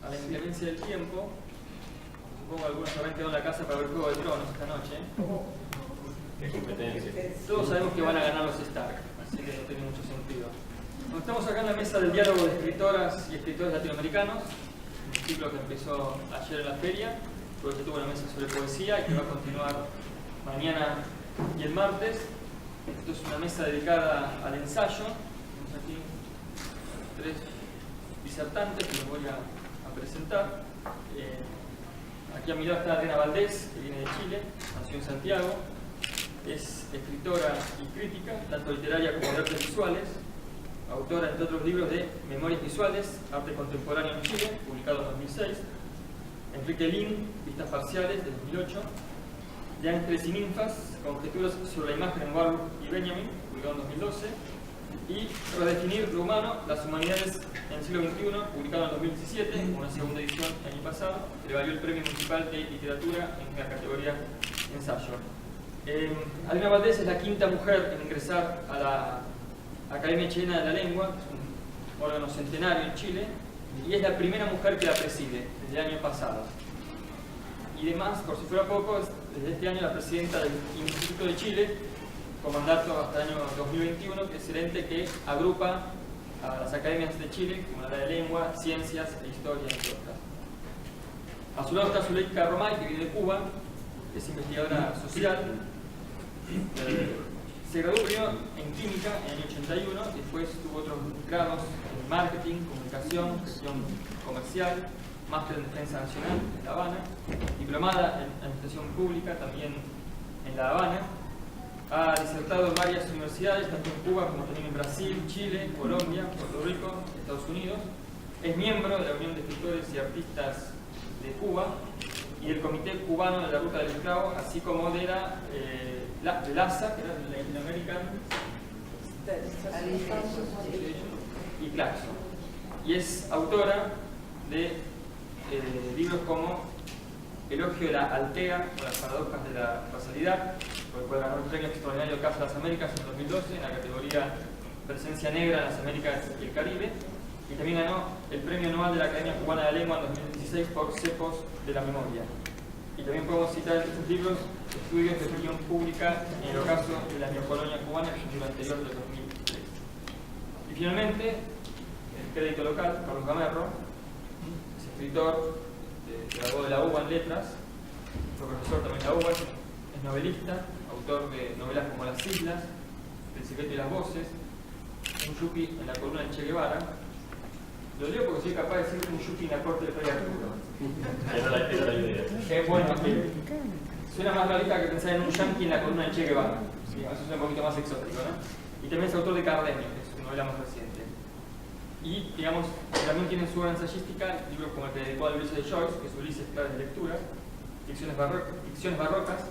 a la inclemencia del tiempo, supongo que algunos habrán quedado en la casa para ver Juego de Tronos esta noche. Qué competencia. Todos sabemos que van a ganar los Stark, así que no tiene mucho sentido. Bueno, estamos acá en la mesa del diálogo de escritoras y escritores latinoamericanos, un ciclo que empezó ayer en la feria, luego se tuvo una mesa sobre poesía y que va a continuar mañana y el martes. Esto es una mesa dedicada al ensayo. Tenemos aquí 3 disertantes que los voy a presentar. Aquí a mi lado está Adriana Valdés, que viene de Chile, nació en Santiago. Es escritora y crítica, tanto literaria como de artes visuales, autora, entre otros libros, de Memorias Visuales, Arte Contemporáneo en Chile, publicado en 2006, Enrique Lin, Vistas Parciales, de 2008, De Ángeles y Ninfas, Conjeturas sobre la imagen en Warburg y Benjamin, publicado en 2012, y Redefinir lo humano, las humanidades en el siglo XXI, publicado en 2017, una segunda edición el año pasado, que le valió el Premio Municipal de Literatura en la categoría Ensayo. Adriana Valdés es la 5ª mujer en ingresar a la Academia Chilena de la Lengua, que es un órgano centenario en Chile, y es la primera mujer que la preside desde el año pasado. Y además, por si fuera poco, es desde este año la presidenta del Instituto de Chile, con mandato hasta el año 2021, que es el ente que agrupa a las academias de Chile, como la de Lengua, Ciencias e Historia, entre otras. A su lado está Zuleika Romay, que viene de Cuba, es investigadora social. Se graduó primero en Química en el año 81, después tuvo otros grados en Marketing, Comunicación, Gestión Comercial, Máster en Defensa Nacional en La Habana, diplomada en Administración Pública también en La Habana. Ha disertado en varias universidades, tanto en Cuba como también en Brasil, Chile, Colombia, Puerto Rico, Estados Unidos. Es miembro de la Unión de Escritores y Artistas de Cuba y del Comité Cubano de la Ruta del Esclavo, así como de la LASA, que era la Latin American y Claxon. Y es autora de libros como Elogio de la Altea o las paradojas de la racialidad, por el cual ganó el Premio Extraordinario Casa de las Américas en 2012 en la categoría Presencia Negra en las Américas y el Caribe, y también ganó el Premio Anual de la Academia Cubana de la Lengua en 2016 por Cepos de la Memoria. Y también podemos citar entre sus libros Estudios de Opinión Pública en el ocaso de la neocolonia cubana en el anterior del 2003. Y finalmente, el crédito local, Carlos Gamerro, es escritor, graduó de la UBA en Letras, fue profesor también de la UBA, es novelista, autor de novelas como Las Islas, El Secreto y las Voces, un yuppie en la columna de Che Guevara. Lo leo porque soy capaz de decir un yuppie en la corte de Fray Arturo. Era la idea. Bueno, suena más realista que pensar en un yankee en la columna de Che Guevara. Sí, eso es un poquito más exótico, ¿no? Y también es autor de Cardenio, que es su novela más reciente. Y, digamos, también tiene en su obra ensayística libros como el que dedicó al Ulises de Joyce, que es Ulises Claves de Lectura, Ficciones Barrocas,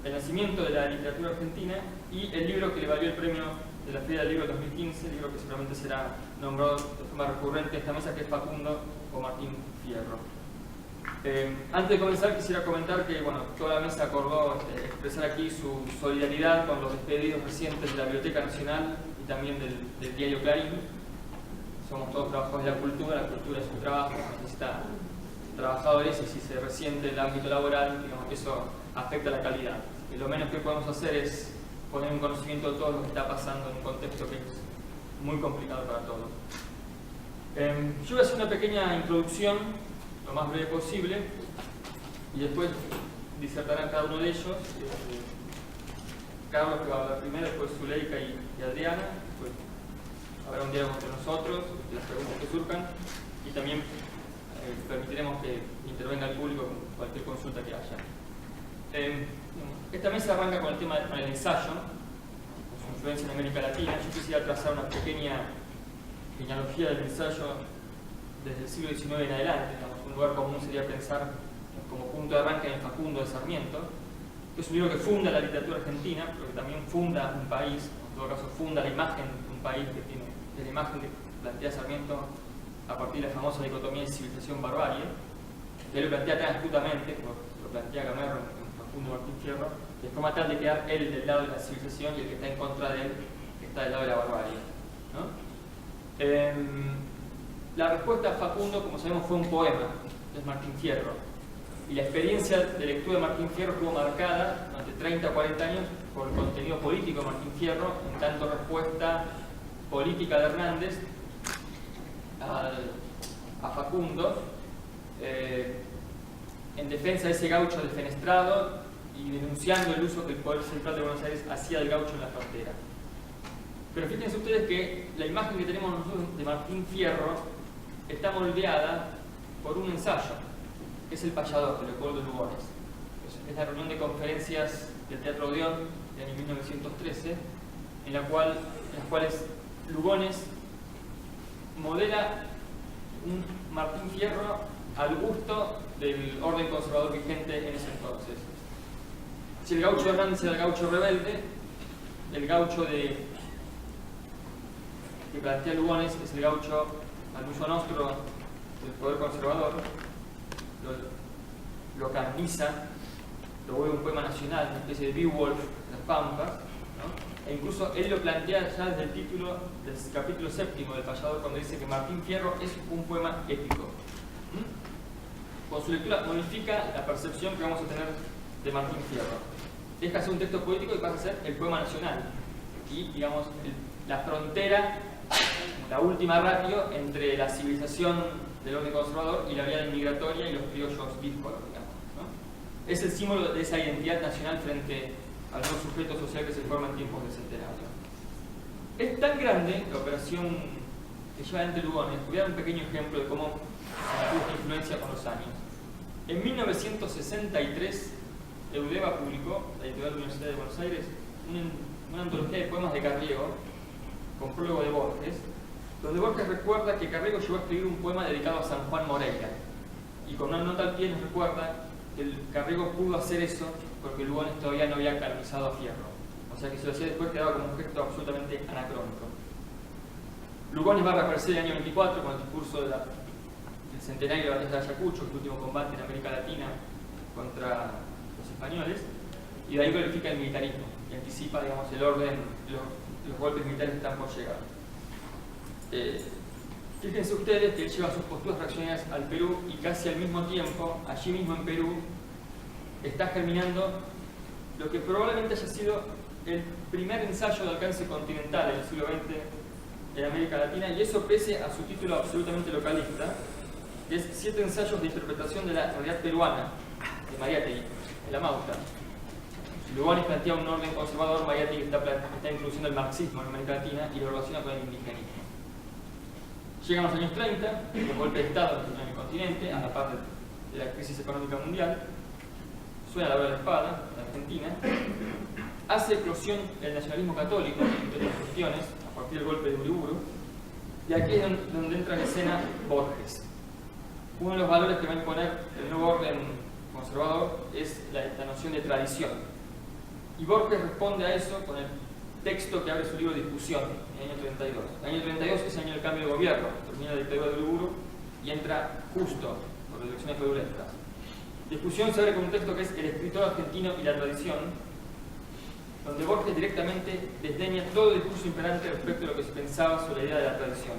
El Nacimiento de la Literatura Argentina y el libro que le valió el premio de la Feria del Libro 2015, libro que seguramente será nombrado de forma recurrente en esta mesa, que es Facundo o Martín Fierro. Antes de comenzar quisiera comentar que toda la mesa acordó expresar aquí su solidaridad con los despedidos recientes de la Biblioteca Nacional y también del diario Clarín. Somos todos trabajadores de la cultura es un trabajo, necesita trabajadores y si se resiente el ámbito laboral, digamos que eso afecta la calidad. Y lo menos que podemos hacer es poner en conocimiento de todo lo que está pasando en un contexto que es muy complicado para todos. Yo voy a hacer una pequeña introducción, lo más breve posible, y después disertarán cada uno de ellos. Carlos, que va a hablar primero, después Zuleika y Adriana, después habrá un diálogo entre nosotros, las preguntas que surjan, y también permitiremos que intervenga el público con cualquier consulta que haya. Esta mesa arranca con el tema del ensayo, con su influencia en América Latina. Yo quisiera trazar una pequeña genealogía del ensayo desde el siglo XIX en adelante. Un lugar común sería pensar como punto de arranque en el Facundo de Sarmiento, que es un libro que funda la literatura argentina, pero que también funda un país, en todo caso funda la imagen de un país que tiene, de la imagen que plantea Sarmiento a partir de la famosa dicotomía de civilización-barbarie, que él lo plantea tan astutamente, como lo plantea Gamerro en Facundo Martín Fierro, de forma tal de quedar él del lado de la civilización y el que está en contra de él que está del lado de la barbarie, ¿no? La respuesta a Facundo, como sabemos, fue un poema de Martín Fierro. Y la experiencia de lectura de Martín Fierro estuvo marcada durante 30 o 40 años por el contenido político de Martín Fierro, en tanto respuesta política de Hernández a Facundo, en defensa de ese gaucho defenestrado y denunciando el uso que el Poder Central de Buenos Aires hacía del gaucho en la frontera. Pero fíjense ustedes que la imagen que tenemos nosotros de Martín Fierro está moldeada por un ensayo, que es El Payador, de Leopoldo Lugones. Es la reunión de conferencias del Teatro Odeón del año 1913, en las cuales Lugones modela un Martín Fierro al gusto del orden conservador vigente en ese entonces. Si el gaucho de Hernández era el gaucho rebelde, el gaucho que plantea Lugones es el gaucho al uso nostro del poder conservador, lo canoniza, lo vuelve un poema nacional, una especie de Beowulf de las Pampas, ¿no? E incluso él lo plantea ya desde el título del capítulo 7 del Payador, cuando dice que Martín Fierro es un poema épico. Con su lectura modifica la percepción que vamos a tener de Martín Fierro. Deja de ser un texto poético y pasa a ser el poema nacional. Y, digamos, la frontera, la última ratio entre la civilización del orden conservador y la vía migratoria y los criollos díscolos, digamos, ¿no? Es el símbolo de esa identidad nacional frente al nuevo sujeto social que se forma en tiempos del centenario. Es tan grande la operación que lleva adelante Lugones. Voy a dar un pequeño ejemplo de cómo se esta influencia con los años. En 1963, Eudeva publicó, la editorial de la Universidad de Buenos Aires, una antología de poemas de Carriego, con prólogo de Borges, donde Borges recuerda que Carriego llegó a escribir un poema dedicado a San Juan Moreira, y con una nota al pie nos recuerda que el Carriego pudo hacer eso porque Lugones todavía no había canonizado a Fierro, o sea que si lo hacía después quedaba como un gesto absolutamente anacrónico. Lugones va a reaparecer en el año 24 con el discurso del centenario de la batalla de Ayacucho, que es el último combate en América Latina contra los españoles, y de ahí glorifica el militarismo y anticipa, digamos, el orden, los golpes militares que están por llegar. Fíjense ustedes que él lleva sus posturas reaccionarias al Perú y casi al mismo tiempo, allí mismo en Perú, está germinando lo que probablemente haya sido el primer ensayo de alcance continental en el siglo XX en América Latina, y eso pese a su título absolutamente localista, que es 7 ensayos de interpretación de la realidad peruana, de Mariátegui, en la Mauta. Lugones plantea un orden conservador, Mariátegui está introduciendo el marxismo en América Latina y lo relaciona con el indigenismo. Llegan los años 30, los golpes de Estado en el continente, a la par de la crisis económica mundial, suena la hora de la espada en Argentina, hace eclosión el nacionalismo católico, entre otras cuestiones, a partir del golpe de Uriburu, y aquí es donde entra en escena Borges. Uno de los valores que va a imponer el nuevo orden conservador es la noción de tradición. Y Borges responde a eso con el texto que abre su libro Discusión, en el año 32. El año 32 es el año del cambio de gobierno, termina la dictadura de Uriburu y entra justo por las elecciones fraudulentas. Discusión se abre con un texto que es El escritor argentino y la tradición, donde Borges directamente desdeña todo el discurso imperante respecto a lo que se pensaba sobre la idea de la tradición.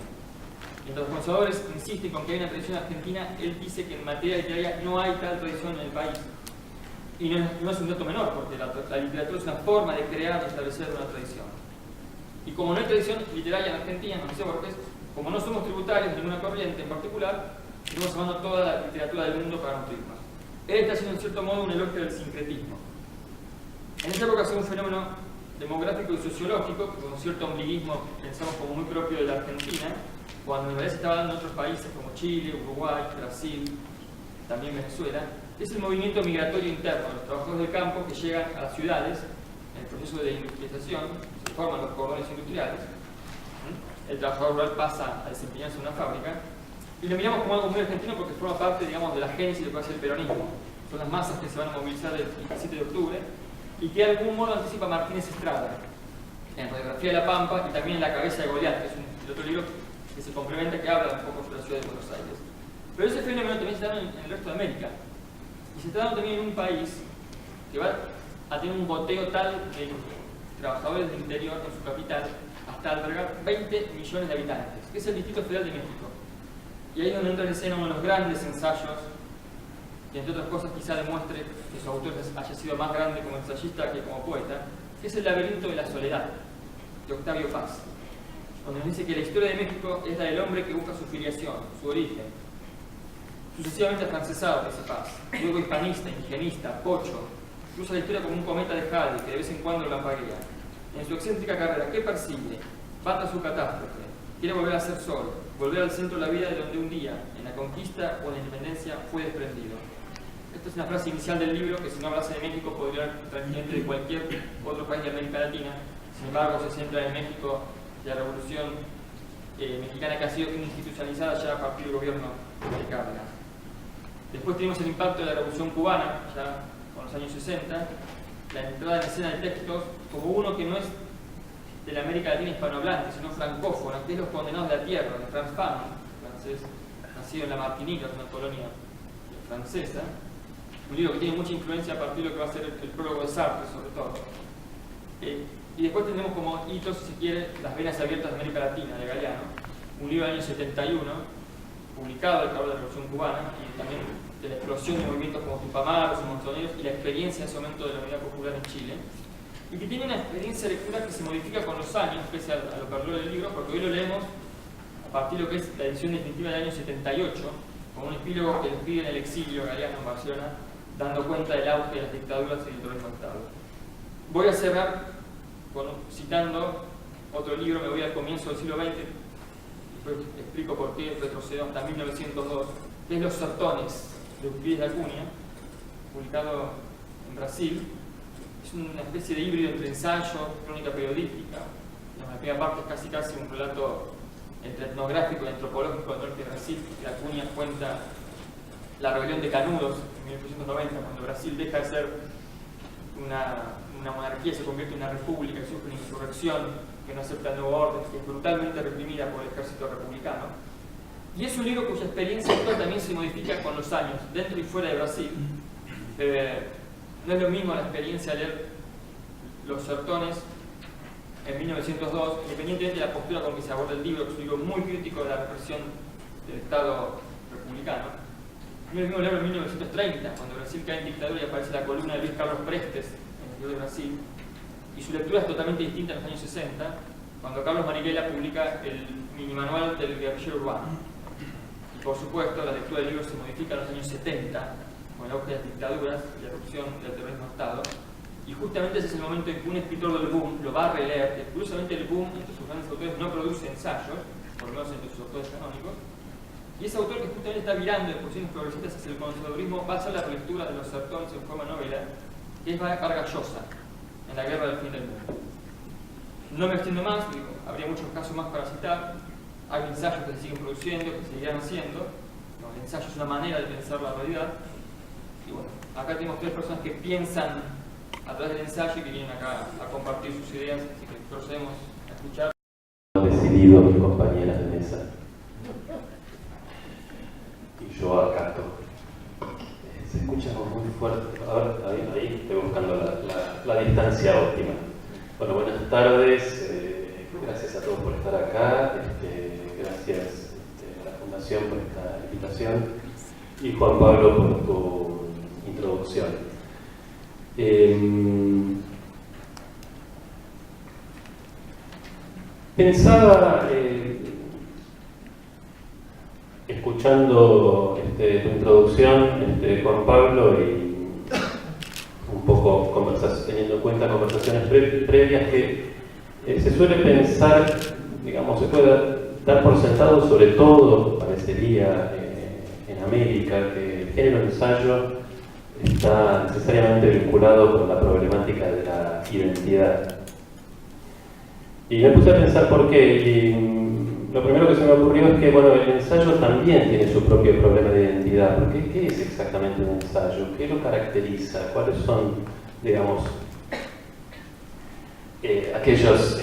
Mientras los conservadores insisten con que hay una tradición argentina, él dice que en materia literaria no hay tal tradición en el país. Y no es un dato menor, porque la literatura es una forma de crear y establecer una tradición. Y como no hay tradición literaria en Argentina, nos dice Borges, como no somos tributarios de ninguna corriente en particular, estamos tomando toda la literatura del mundo para nutrirnos. Él está haciendo en cierto modo un elogio del sincretismo. En esa época es un fenómeno demográfico y sociológico, que con cierto ombliguismo pensamos como muy propio de la Argentina, cuando en realidad se estaba dando en otros países como Chile, Uruguay, Brasil, también Venezuela, es el movimiento migratorio interno de los trabajadores del campo que llegan a las ciudades en el proceso de industrialización, se forman los cordones industriales, el trabajador rural pasa a desempeñarse en una fábrica, y lo miramos como algo muy argentino porque forma parte, digamos, de la génesis de lo que va a ser el peronismo. Son las masas que se van a movilizar el 17 de octubre y que de algún modo anticipa Martínez Estrada en Radiografía de la Pampa y también en La cabeza de Goliat, que es el otro libro que se complementa, que habla un poco sobre la ciudad de Buenos Aires. Pero ese fenómeno también se está dando en el resto de América. Y se está dando también en un país que va a tener un boteo tal de trabajadores del interior en su capital hasta albergar 20 millones de habitantes, que es el Distrito Federal de México. Y ahí es donde entra en escena uno de los grandes ensayos, que entre otras cosas quizá demuestre que su autor haya sido más grande como ensayista que como poeta, que es El laberinto de la soledad, de Octavio Paz, donde nos dice que la historia de México es la del hombre que busca su filiación, su origen, sucesivamente afrancesado por ese Paz, luego hispanista, indigenista, pocho, cruza la historia como un cometa de Halley que de vez en cuando la apaguea. En su excéntrica carrera, ¿qué persigue? Bata su catástrofe, quiere volver a ser sol, volver al centro de la vida de donde un día, en la conquista o en la independencia, fue desprendido. Esta es una frase inicial del libro que, si no hablase de México, podría hablar tranquilamente de cualquier otro país de América Latina. Sin embargo, se centra en México y la revolución mexicana, que ha sido institucionalizada ya a partir del gobierno de Cárdenas. Después tenemos el impacto de la revolución cubana, ya con los años 60, la entrada en escena de textos como uno que no es de la América Latina hispanohablante, sino francófona, que es Los condenados de la tierra, de Frantz Fanon, francés, nacido en la Martinica, una colonia francesa. Un libro que tiene mucha influencia a partir de lo que va a ser el prólogo de Sartre, sobre todo. Y después tenemos como hitos, si se quiere, Las venas abiertas de América Latina, de Galeano, un libro del año 71, publicado al calor de la Revolución Cubana, y también de la explosión de movimientos como Tupamaros y Montoneros, y la experiencia en ese momento de la Unidad Popular en Chile, y que tiene una experiencia de lectura que se modifica con los años, pese a lo que habló del libro, porque hoy lo leemos a partir de lo que es la edición definitiva del año 78, con un epílogo que describe en el exilio Galeano en Barcelona, dando cuenta del auge de las dictaduras y del terrorismo de Estado. Voy a cerrar citando otro libro, me voy al comienzo del siglo XX, después explico por qué retrocedo hasta 1902, que es Los sertones, de Euclides de Acuña, publicado en Brasil. Es una especie de híbrido entre ensayo, crónica periodística. La primera parte es casi un relato entre etnográfico y antropológico del norte de Brasil, que Acuña cuenta la rebelión de Canudos en 1890, cuando Brasil deja de ser una monarquía, se convierte en una república, que sufre una insurrección, que no acepta el nuevo orden, que es brutalmente reprimida por el ejército republicano. Y es un libro cuya experiencia actual también se modifica con los años, dentro y fuera de Brasil. No es lo mismo la experiencia de leer Los sertones en 1902, independientemente de la postura con que se aborda el libro, que es un libro muy crítico de la represión del Estado republicano. No es lo mismo leerlo en 1930, cuando Brasil cae en dictadura y aparece la columna de Luis Carlos Prestes en el diario de Brasil. Y su lectura es totalmente distinta en los años 60, cuando Carlos Marighella publica el mini manual del guerrillero urbano. Y por supuesto, la lectura del libro se modifica en los años 70, con el auge de las dictaduras y la erupción del terrorismo de Estado. Y justamente ese es el momento en que un escritor del boom lo va a releer, que curiosamente el boom entre sus grandes autores no produce ensayos, por lo menos entre sus autores canónicos, y ese autor que justamente está virando de posiciones progresistas hacia el conservadurismo va a hacer la relectura de Los sertones en forma novela, que es Vargas Llosa, en La guerra del fin del mundo. No me extiendo más, habría muchos casos más para citar. Hay ensayos que se siguen produciendo, que se seguirán haciendo. El ensayo es una manera de pensar la realidad. Y bueno, acá tenemos tres personas que piensan a través del ensayo y que vienen acá a compartir sus ideas, así que procedemos a escuchar. Decidido mis compañeras de mesa. Y yo acato. Se escucha muy fuerte. A ver, ahí estoy buscando la distancia óptima. Bueno, buenas tardes. Gracias a todos por estar acá. Gracias a la Fundación por esta invitación. Y Juan Pablo por tu introducción. Pensaba, escuchando tu introducción, Juan Pablo, y un poco teniendo en cuenta conversaciones previas, que se suele pensar, digamos, se puede dar por sentado, sobre todo, parecería, en América, que el género ensayo está necesariamente vinculado con la problemática de la identidad. Y me puse a pensar por qué, y lo primero que se me ocurrió es que, bueno, el ensayo también tiene su propio problema de identidad. Porque ¿qué es exactamente un ensayo? ¿Qué lo caracteriza? ¿Cuáles son, digamos, aquellos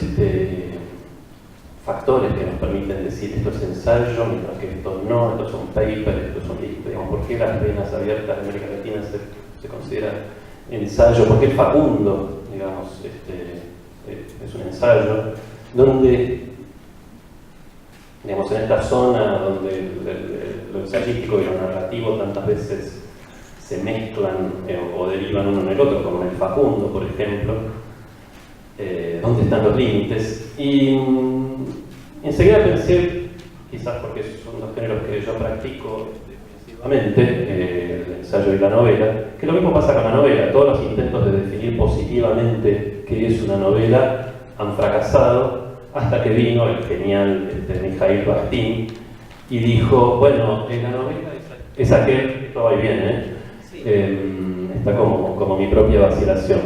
factores que nos permiten decir esto es ensayo, mientras que esto no, estos son papers, estos son discos? Digamos, ¿por qué las venas abiertas de América Latina se considera ensayo? ¿Por qué Facundo, digamos, es un ensayo? Donde digamos, en esta zona donde lo ensayístico y lo narrativo tantas veces se mezclan o derivan uno en el otro, como en el Facundo, por ejemplo, ¿dónde están los límites? Y enseguida pensé, quizás porque son dos géneros que yo practico definitivamente, el ensayo y la novela, que lo mismo pasa con la novela. Todos los intentos de definir positivamente qué es una novela han fracasado, hasta que vino el genial Mikhail Bakhtin y dijo, bueno, la novela es aquel, esto va y viene, está como mi propia vacilación.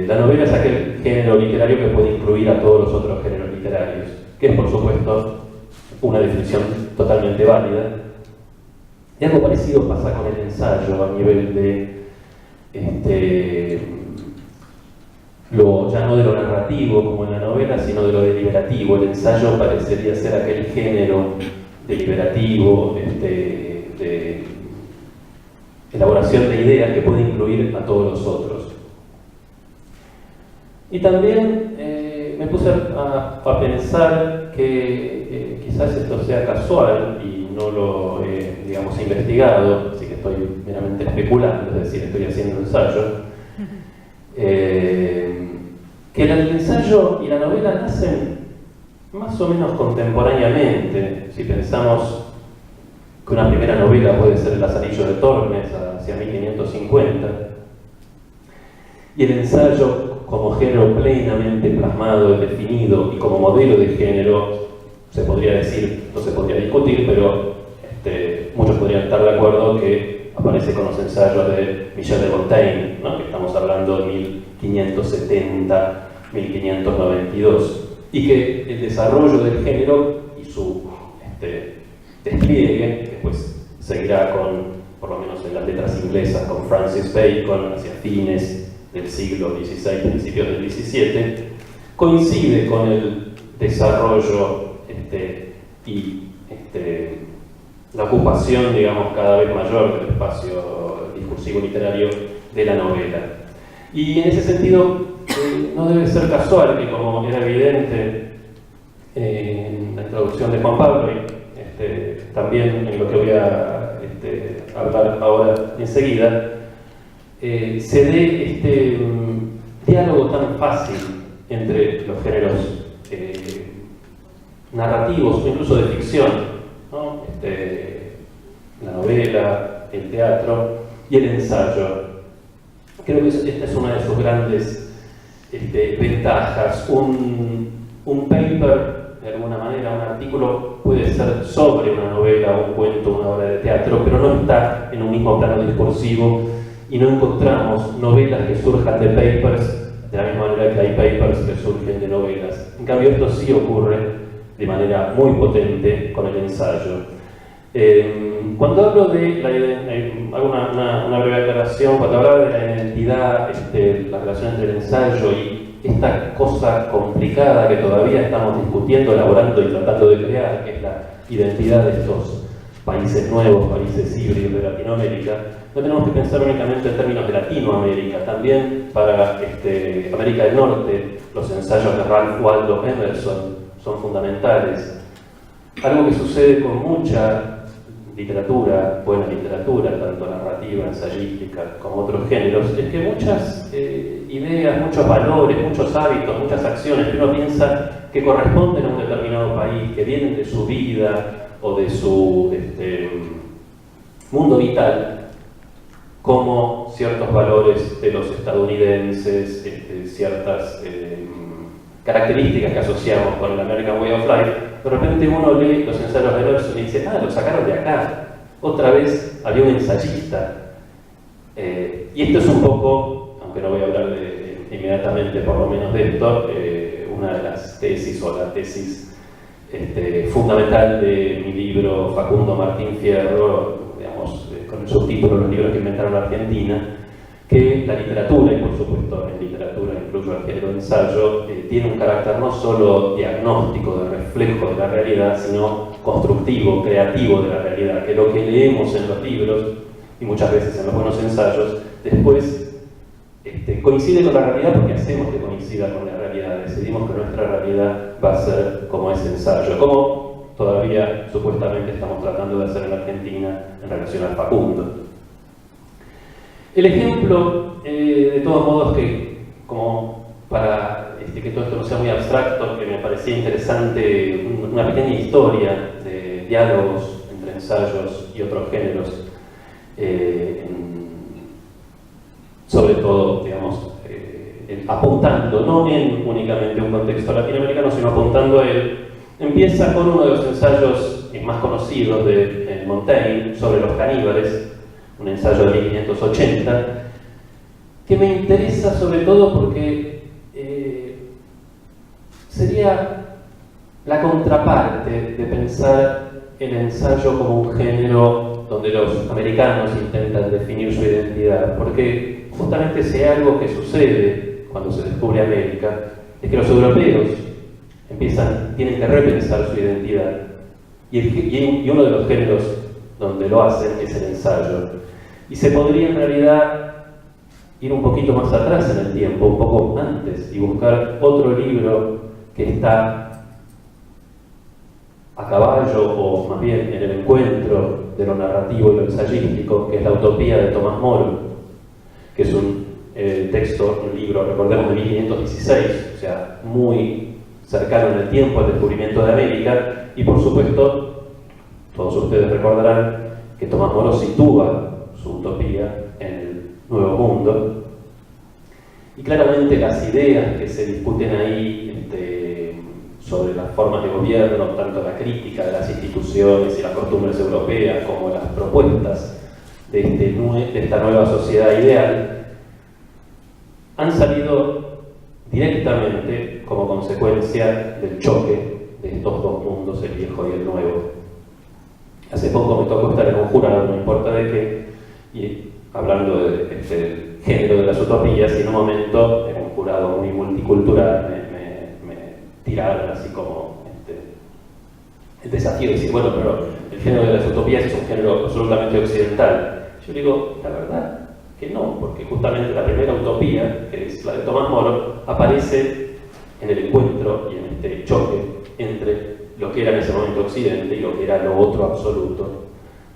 La novela es aquel género literario que puede incluir a todos los otros géneros literarios, que es por supuesto una definición totalmente válida. Y algo parecido pasa con el ensayo a nivel de ya no de lo narrativo como en la novela, sino de lo deliberativo. El ensayo parecería ser aquel género deliberativo, de elaboración de ideas que puede incluir a todos los otros. Y también me puse a pensar que quizás esto sea casual y no lo he, digamos, investigado, así que estoy meramente especulando, es decir, estoy haciendo ensayo. Que el ensayo y la novela nacen más o menos contemporáneamente. Si pensamos que una primera novela puede ser El Lazarillo de Tormes hacia 1550, y el ensayo como género plenamente plasmado, definido y como modelo de género, se podría decir, no se podría discutir, pero muchos podrían estar de acuerdo que aparece con los ensayos de Michel de Montaigne, ¿no? Que estamos hablando de 1570, 1592, y que el desarrollo del género y su despliegue, que después seguirá por lo menos en las letras inglesas, con Francis Bacon hacia fines del siglo XVI, principios del XVII, coincide con el desarrollo y la ocupación, digamos, cada vez mayor del espacio discursivo literario de la novela. Y en ese sentido, no debe ser casual que, como era evidente en la introducción de Juan Pablo y también en lo que voy a hablar ahora enseguida, se dé diálogo tan fácil entre los géneros narrativos o incluso de ficción, ¿no? La novela, el teatro y el ensayo. Creo que esta es una de sus grandes ventajas. Un paper, de alguna manera, un artículo puede ser sobre una novela, un cuento, una obra de teatro, pero no está en un mismo plano discursivo y no encontramos novelas que surjan de papers de la misma manera que hay papers que surgen de novelas. En cambio, esto sí ocurre de manera muy potente con el ensayo. Cuando hablo hago una breve aclaración, cuando hablaba de la identidad, la relación entre el ensayo y esta cosa complicada que todavía estamos discutiendo, elaborando y tratando de crear, que es la identidad de estos países nuevos, países híbridos de Latinoamérica, no tenemos que pensar únicamente en términos de Latinoamérica, también para América del Norte, los ensayos de Ralph Waldo Emerson son fundamentales. Algo que sucede con mucha literatura, buena literatura, tanto narrativa, ensayística, como otros géneros, es que muchas ideas, muchos valores, muchos hábitos, muchas acciones que uno piensa que corresponden a un determinado país, que vienen de su vida o de su mundo vital, como ciertos valores de los estadounidenses, ciertas características que asociamos con el American Way of Life. De repente uno lee los ensayos de Emerson y dice, lo sacaron de acá. Otra vez había un ensayista. Y esto es un poco, aunque no voy a hablar inmediatamente por lo menos de esto, una de las tesis o la tesis fundamental de mi libro Facundo Martín Fierro, digamos, con el subtítulo Los libros que inventaron la Argentina, que la literatura, y por supuesto en literatura incluyo el género de ensayo, tiene un carácter no solo diagnóstico, de reflejo de la realidad, sino constructivo, creativo de la realidad, que lo que leemos en los libros, y muchas veces en los buenos ensayos, después coincide con la realidad porque hacemos que coincida con la realidad, decidimos que nuestra realidad va a ser como ese ensayo, como todavía supuestamente estamos tratando de hacer en la Argentina en relación al Facundo. El ejemplo, de todos modos, que como para que todo esto no sea muy abstracto, que me parecía interesante, una pequeña historia de diálogos entre ensayos y otros géneros, sobre todo, digamos, apuntando, no en únicamente un contexto latinoamericano, sino apuntando a él. Empieza con uno de los ensayos más conocidos de Montaigne sobre los caníbales, un ensayo de 1580, que me interesa sobre todo porque sería la contraparte de pensar el ensayo como un género donde los americanos intentan definir su identidad, porque justamente si hay algo que sucede cuando se descubre América, es que los europeos tienen que repensar su identidad, y uno de los géneros donde lo hacen es el ensayo. Y se podría en realidad ir un poquito más atrás en el tiempo, un poco antes, y buscar otro libro que está a caballo, o más bien en el encuentro de lo narrativo y lo ensayístico, que es La Utopía de Tomás Moro, que es un libro, recordemos, de 1516, o sea, muy cercano en el tiempo al descubrimiento de América, y por supuesto, todos ustedes recordarán que Tomás Moro sitúa su utopía en el Nuevo Mundo, y claramente las ideas que se discuten ahí sobre las formas de gobierno, tanto la crítica de las instituciones y las costumbres europeas como las propuestas de esta nueva sociedad ideal, han salido directamente como consecuencia del choque de estos dos mundos, el viejo y el nuevo. Hace poco me tocó estar en un jurado, no importa de qué, y hablando del género de las utopías, y en un momento, en un jurado muy multicultural, me tiraron así como el desafío de decir, bueno, pero el género de las utopías es un género absolutamente occidental. Yo digo, la verdad que no, porque justamente la primera utopía, que es la de Tomás Moro, aparece en el encuentro y en este choque entre lo que era en ese momento Occidente y lo que era lo otro absoluto,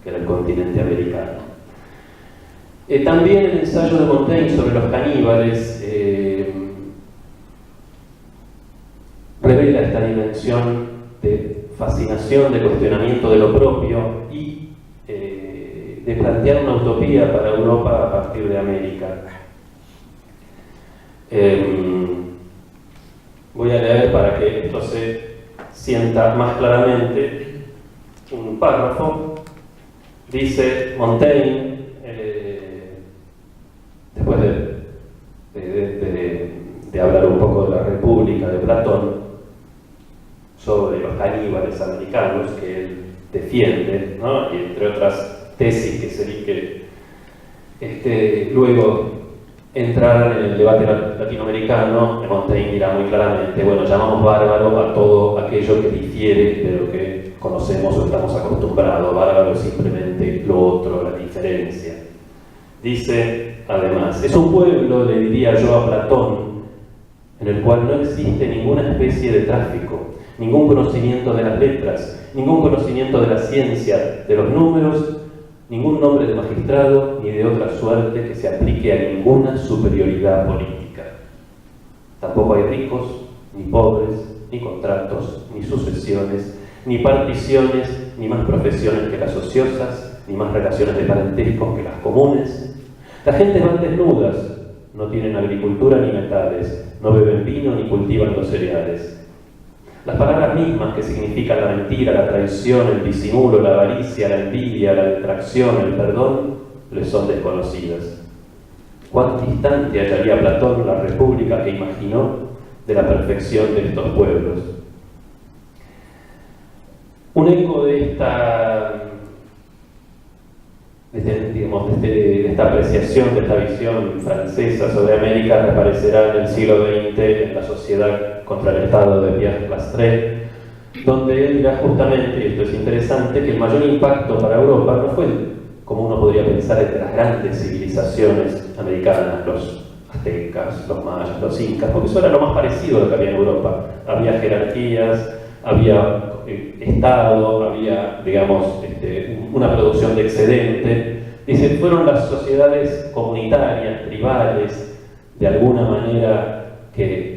que era el continente americano. También el ensayo de Montaigne sobre los caníbales revela esta dimensión de fascinación, de cuestionamiento de lo propio y de plantear una utopía para Europa a partir de América. Voy a leer para que esto se sienta más claramente un párrafo. Dice Montaigne, después de hablar un poco de la República de Platón, sobre los caníbales americanos que él defiende, ¿no? Y entre otras tesis que luego entraran en el debate latinoamericano, Montaigne dirá muy claramente, bueno, llamamos bárbaro a todo aquello que difiere de lo que conocemos o estamos acostumbrados. Bárbaro es simplemente lo otro, la diferencia. Dice, además, es un pueblo, le diría yo a Platón, en el cual no existe ninguna especie de tráfico, ningún conocimiento de las letras, ningún conocimiento de la ciencia, de los números, ningún nombre de magistrado, ni de otra suerte que se aplique a ninguna superioridad política. Tampoco hay ricos, ni pobres, ni contratos, ni sucesiones, ni particiones, ni más profesiones que las ociosas, ni más relaciones de parentesco que las comunes. Las gentes van desnudas, no tienen agricultura ni metales, no beben vino ni cultivan los cereales. Las palabras mismas que significan la mentira, la traición, el disimulo, la avaricia, la envidia, la detracción, el perdón, les son desconocidas. ¿Cuán distante hallaría Platón la república que imaginó de la perfección de estos pueblos? Un eco de esta apreciación, de esta visión francesa sobre América reaparecerá en el siglo XX en La Sociedad contra el Estado de Pierre Lastre, donde él dirá justamente, y esto es interesante, que el mayor impacto para Europa no fue, como uno podría pensar, entre las grandes civilizaciones americanas, los aztecas, los mayas, los incas, porque eso era lo más parecido a lo que había en Europa. Había jerarquías, había Estado, había, digamos, una producción de excedente. Dice, fueron las sociedades comunitarias, tribales, de alguna manera que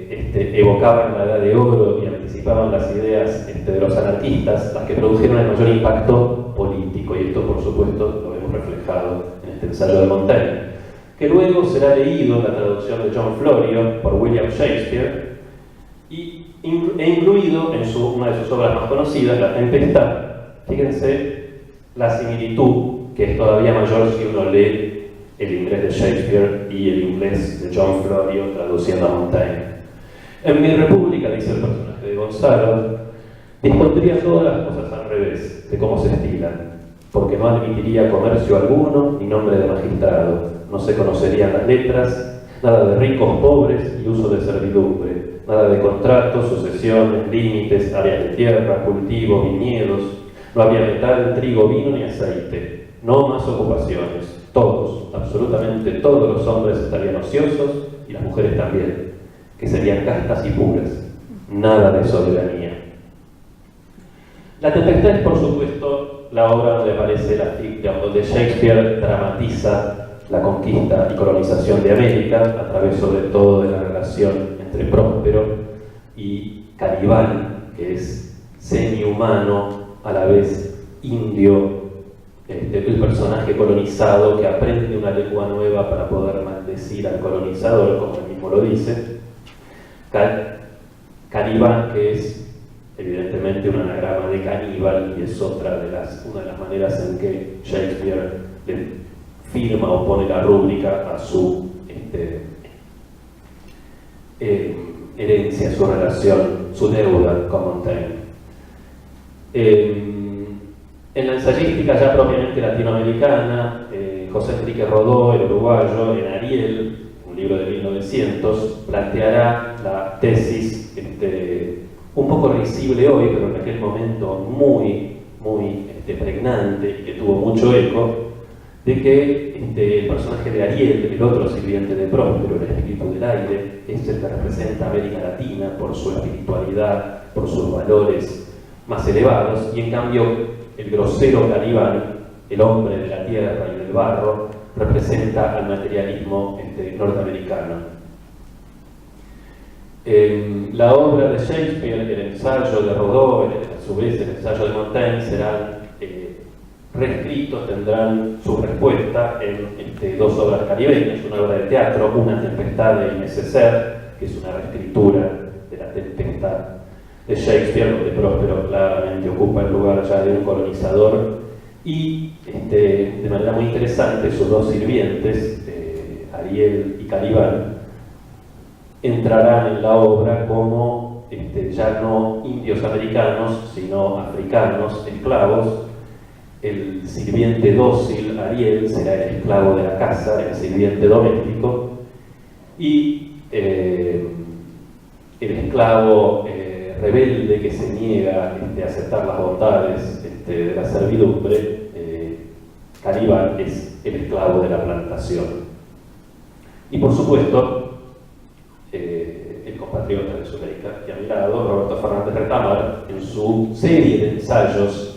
evocaban la Edad de Oro y anticipaban las ideas de los anarquistas, las que produjeron el mayor impacto político, y esto por supuesto lo vemos reflejado en este ensayo de Montaigne, que luego será leído en la traducción de John Florio por William Shakespeare e incluido en una de sus obras más conocidas, La Tempestad. Fíjense la similitud, que es todavía mayor si uno lee el inglés de Shakespeare y el inglés de John Florio traduciendo a Montaigne. En mi república, dice el personaje de Gonzalo, dispondría todas las cosas al revés de cómo se estilan, porque no admitiría comercio alguno ni nombre de magistrado, no se conocerían las letras, nada de ricos, pobres y uso de servidumbre, nada de contratos, sucesiones, límites, áreas de tierra, cultivos, viñedos, no había metal, trigo, vino ni aceite, no más ocupaciones. Todos, absolutamente todos los hombres estarían ociosos y las mujeres también, que serían castas y puras, nada de soberanía. La Tempestad es, por supuesto, la obra donde aparece donde Shakespeare dramatiza la conquista y colonización de América a través sobre todo de la relación entre Próspero y Calibán, que es semi-humano, a la vez indio, el personaje colonizado que aprende una lengua nueva para poder maldecir al colonizador, como él mismo lo dice. Calibán, que es evidentemente un anagrama de caníbal, y es una de las maneras en que Shakespeare le firma o pone la rúbrica a su herencia, su relación, su deuda con Montaigne. En la ensayística ya propiamente latinoamericana, José Enrique Rodó, el uruguayo, en Ariel, un libro de 1900, planteará la tesis, un poco risible hoy, pero en aquel momento muy pregnante y que tuvo mucho eco, de que el personaje de Ariel, el otro sirviente de Próspero, el espíritu del aire, es el que representa a América Latina por su espiritualidad, por sus valores más elevados, y en cambio el grosero Calibán, el hombre de la tierra y del barro, representa al materialismo norteamericano. La obra de Shakespeare, el ensayo de Rodó, a su vez el ensayo de Montaigne, serán reescritos, tendrán su respuesta en dos obras caribeñas, una obra de teatro, Una Tempestad de Necessaire, que es una reescritura de La Tempestad de Shakespeare, donde Próspero claramente ocupa el lugar ya de un colonizador, y de manera muy interesante sus dos sirvientes, Ariel y Calibán, entrarán en la obra como ya no indios americanos, sino africanos, esclavos. El sirviente dócil, Ariel, será el esclavo de la casa, el sirviente doméstico, y el esclavo rebelde que se niega a aceptar las bondades de la servidumbre, Calibán, es el esclavo de la plantación. Y por supuesto, el compatriota de Zuleika, que ha mirado, Roberto Fernández Retamar, en su serie de ensayos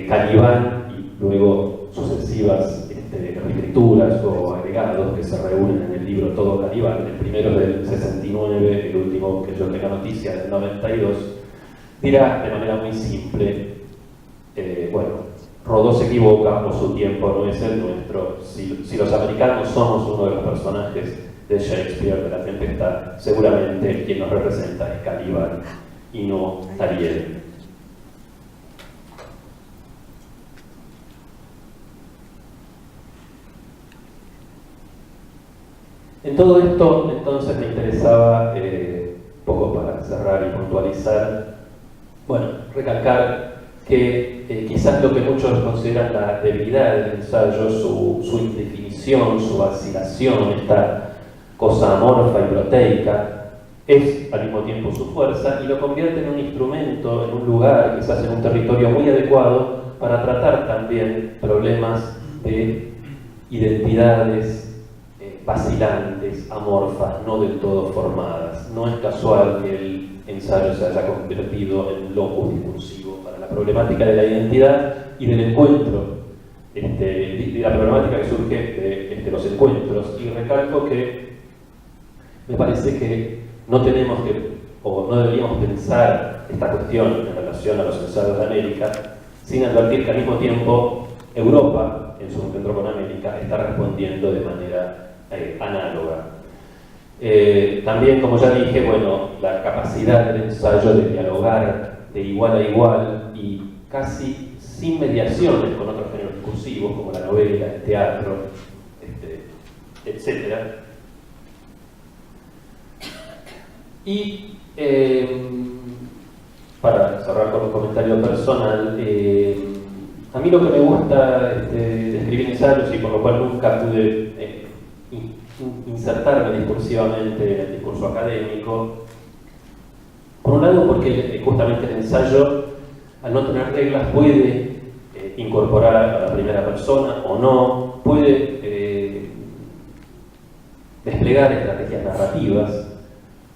Calibán y luego sucesivas reescrituras o agregados que se reúnen en el libro Todo Calibán, el primero del 69, el último que yo tenga noticia del 92, dirá de manera muy simple, Rodó se equivoca o su tiempo no es el nuestro. Si los americanos somos uno de los personajes de Shakespeare, de La Tempestad, seguramente quien nos representa es Calibán y no Ariel. En todo esto, entonces, me interesaba, poco para cerrar y puntualizar, recalcar que quizás lo que muchos consideran la debilidad del ensayo, su indefinición, su vacilación, esta cosa amorfa y proteica, es al mismo tiempo su fuerza, y lo convierte en un instrumento, en un lugar, quizás en un territorio muy adecuado para tratar también problemas de identidades vacilantes, amorfas, no del todo formadas. No es casual que ensayo se haya convertido en locus discursivo para la problemática de la identidad y del encuentro, de la problemática que surge de los encuentros. Y recalco que me parece que no tenemos que, o no deberíamos pensar esta cuestión en relación a los ensayos de América sin advertir que al mismo tiempo Europa, en su encuentro con América, está respondiendo de manera análoga. También, como ya dije, bueno, la capacidad del ensayo de dialogar de igual a igual y casi sin mediaciones con otros géneros discursivos como la novela, el teatro, etc. Y para cerrar con un comentario personal, a mí lo que me gusta de escribir ensayos y por lo cual nunca pude insertarme discursivamente en el discurso académico, por un lado porque justamente el ensayo, al no tener reglas, puede incorporar a la primera persona o no, puede desplegar estrategias narrativas.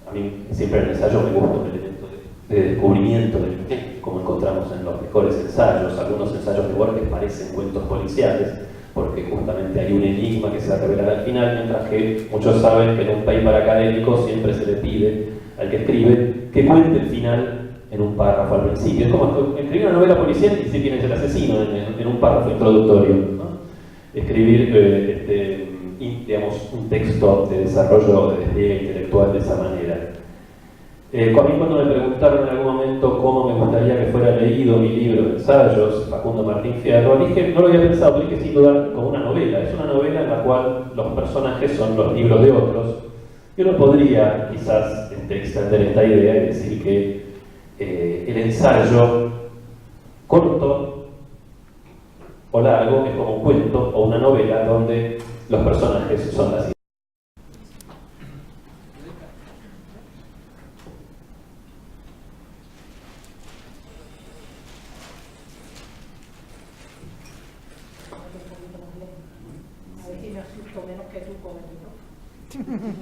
A mí siempre en el ensayo me gusta un elemento de descubrimiento del qué, como encontramos en los mejores ensayos. Algunos ensayos de Borges parecen cuentos policiales, porque justamente hay un enigma que se revela al final, mientras que muchos saben que en un paper académico siempre se le pide al que escribe que cuente el final en un párrafo al principio. Es como escribir una novela policial y decir quién es el asesino en un párrafo introductorio, ¿no? Escribir digamos, un texto de desarrollo de despliegue intelectual de esa manera. A mí cuando me preguntaron en algún momento cómo me gustaría que fuera leído mi libro de ensayos, Facundo Martín Fierro, dije, no lo había pensado, dije sin duda como una novela. Es una novela en la cual los personajes son los libros de otros. Yo no podría quizás extender esta idea y decir que el ensayo corto o largo es como un cuento o una novela donde los personajes son las ideas. A ver si me asusto menos que tú con el micrófono.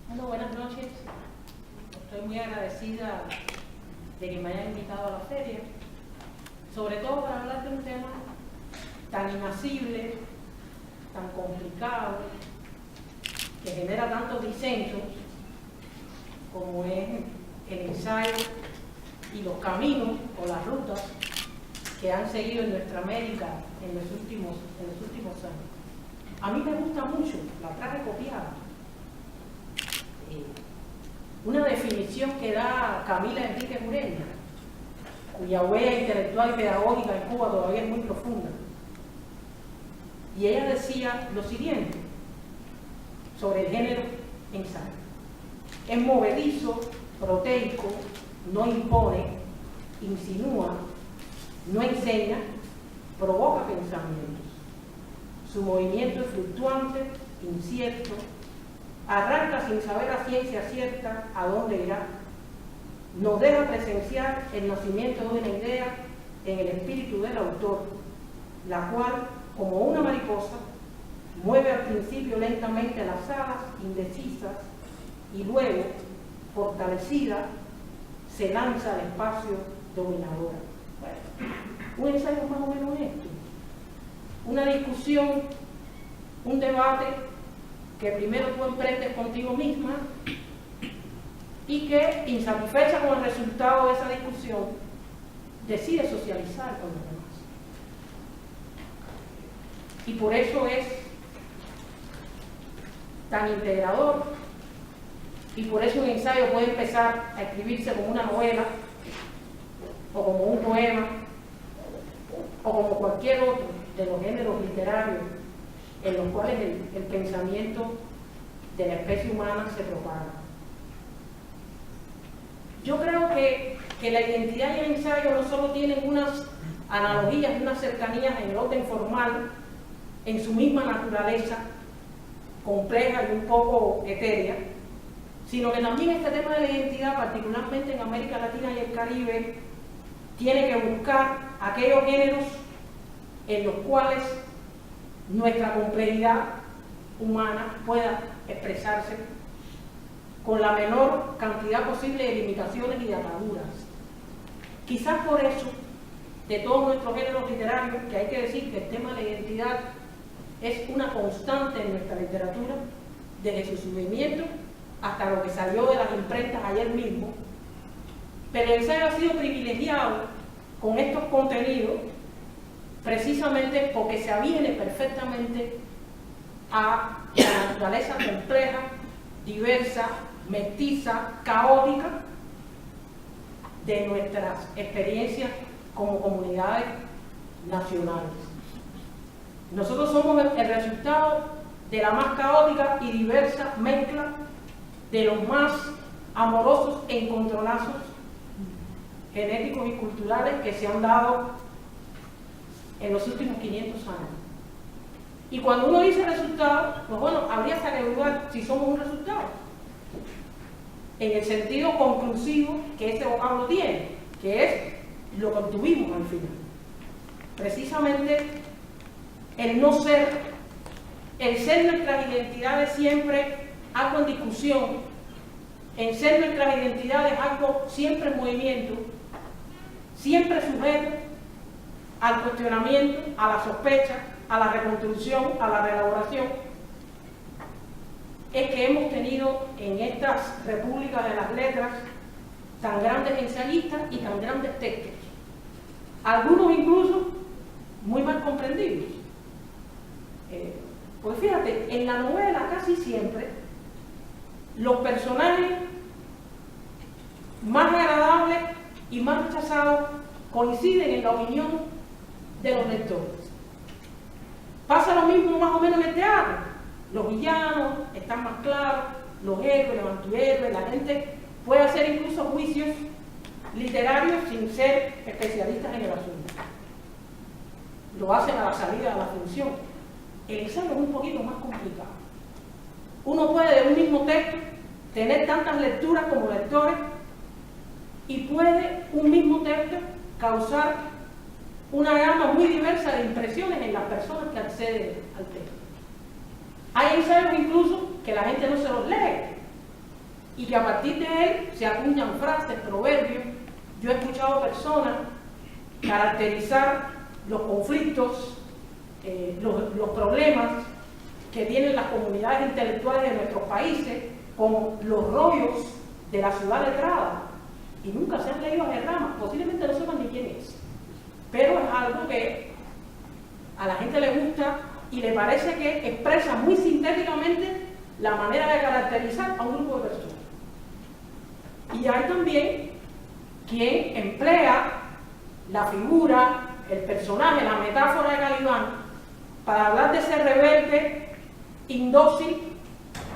Bueno, buenas noches. Estoy muy agradecida de que me hayan invitado a la feria, sobre todo para hablar de un tema tan inacible, tan complicado, que genera tantos disensos como es el ensayo y los caminos o las rutas que han seguido en nuestra América en los últimos años. A mí me gusta mucho, la traje copiada, una definición que da Camila Enríquez Ureña, cuya huella intelectual y pedagógica en Cuba todavía es muy profunda. Y ella decía lo siguiente sobre el género ensayo: es movedizo, proteico, no impone, insinúa, no enseña, provoca pensamientos. Su movimiento es fluctuante, incierto, arranca sin saber a ciencia cierta a dónde irá. Nos deja presenciar el nacimiento de una idea en el espíritu del autor, la cual, como una mariposa, mueve al principio lentamente las alas indecisas y luego, fortalecida, se lanza al espacio dominadora. Bueno, un ensayo más o menos esto. Una discusión, un debate que primero tú emprendes contigo misma y que, insatisfecha con el resultado de esa discusión, decides socializar con los demás. Y por eso es tan integrador, y por eso un ensayo puede empezar a escribirse como una novela, o como un poema, o como cualquier otro de los géneros literarios en los cuales el pensamiento de la especie humana se propaga. Yo creo que la identidad y el ensayo no solo tienen unas analogías, unas cercanías en el orden formal, en su misma naturaleza compleja y un poco etérea, sino que también este tema de la identidad, particularmente en América Latina y el Caribe, tiene que buscar aquellos géneros en los cuales nuestra complejidad humana pueda expresarse con la menor cantidad posible de limitaciones y de ataduras. Quizás por eso, de todos nuestros géneros literarios, que hay que decir que el tema de la identidad es una constante en nuestra literatura, desde su surgimiento hasta lo que salió de las imprentas ayer mismo, pero el ensayo ha sido privilegiado con estos contenidos precisamente porque se aviene perfectamente a la naturaleza compleja, diversa, mestiza, caótica de nuestras experiencias como comunidades nacionales. Nosotros somos el resultado de la más caótica y diversa mezcla de los más amorosos encontronazos genéticos y culturales que se han dado en los últimos 500 años. Y cuando uno dice resultado, pues bueno, habría que evaluar si somos un resultado, en el sentido conclusivo que este vocablo tiene, que es lo que obtuvimos al final. Precisamente el no ser, el ser nuestras identidades siempre algo en discusión, en ser nuestras identidades algo siempre en movimiento, siempre sujeto al cuestionamiento, a la sospecha, a la reconstrucción, a la reelaboración, es que hemos tenido en estas repúblicas de las letras tan grandes ensayistas y tan grandes textos, algunos incluso muy mal comprendidos. Pues fíjate, en la novela casi siempre los personajes más agradables y más rechazados coinciden en la opinión de los lectores. Pasa lo mismo más o menos en el teatro. Los villanos están más claros, los héroes, los antihéroes, la gente puede hacer incluso juicios literarios sin ser especialistas en el asunto. Lo hacen a la salida de la función. El ensayo es un poquito más complicado. Uno puede de un mismo texto tener tantas lecturas como lectores y puede un mismo texto causar una gama muy diversa de impresiones en las personas que acceden al texto. Hay ensayos incluso que la gente no se los lee y que a partir de él se acuñan frases, proverbios. Yo he escuchado personas caracterizar los conflictos, los problemas que tienen las comunidades intelectuales de nuestros países como los rollos de la ciudad letrada, y nunca se han leído a Gerrama, posiblemente no sepan ni quién es, pero es algo que a la gente le gusta y le parece que expresa muy sintéticamente la manera de caracterizar a un grupo de personas. Y hay también quien emplea la figura, el personaje, la metáfora de Calibán para hablar de ese rebelde indócil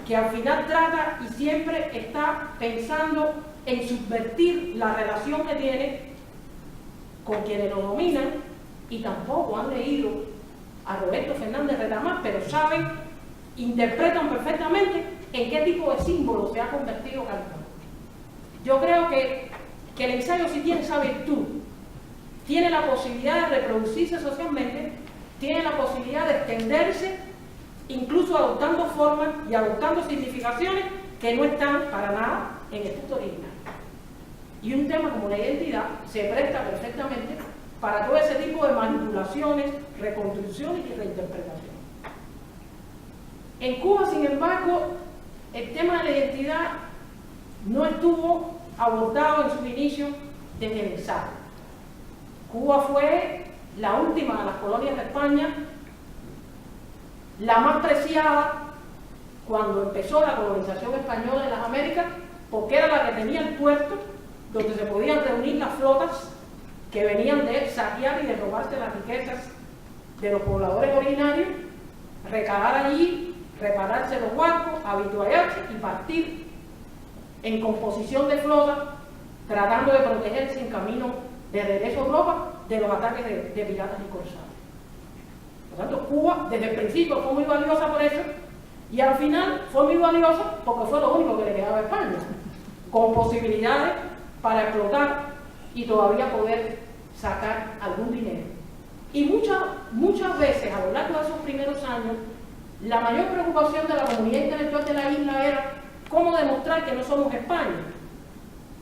que al final trata y siempre está pensando en subvertir la relación que tiene con quienes lo dominan, y tampoco han leído a Roberto Fernández Retamar, pero saben, interpretan perfectamente en qué tipo de símbolo se ha convertido Calibán. Yo creo que el ensayo, si tiene esa virtud, tiene la posibilidad de reproducirse socialmente, tiene la posibilidad de extenderse, incluso adoptando formas y adoptando significaciones que no están para nada en el texto original. Y un tema como la identidad se presta perfectamente para todo ese tipo de manipulaciones, reconstrucciones y reinterpretaciones. En Cuba, sin embargo, el tema de la identidad no estuvo abordado en su inicio desde el ensayo. Cuba fue la última de las colonias de España, la más preciada cuando empezó la colonización española en las Américas, porque era la que tenía el puerto donde se podían reunir las flotas que venían de saquear y de robarse las riquezas de los pobladores originarios, recalar allí, repararse los barcos, habituallarse y partir en composición de flota, tratando de protegerse en camino de regreso a Europa de los ataques de piratas y corsarios. Por lo tanto, Cuba desde el principio fue muy valiosa por eso, y al final fue muy valiosa porque fue lo único que le quedaba a España, con posibilidades para explotar y todavía poder sacar algún dinero. Y muchas veces a lo largo de esos primeros años, la mayor preocupación de la comunidad intelectual de la isla era cómo demostrar que no somos España,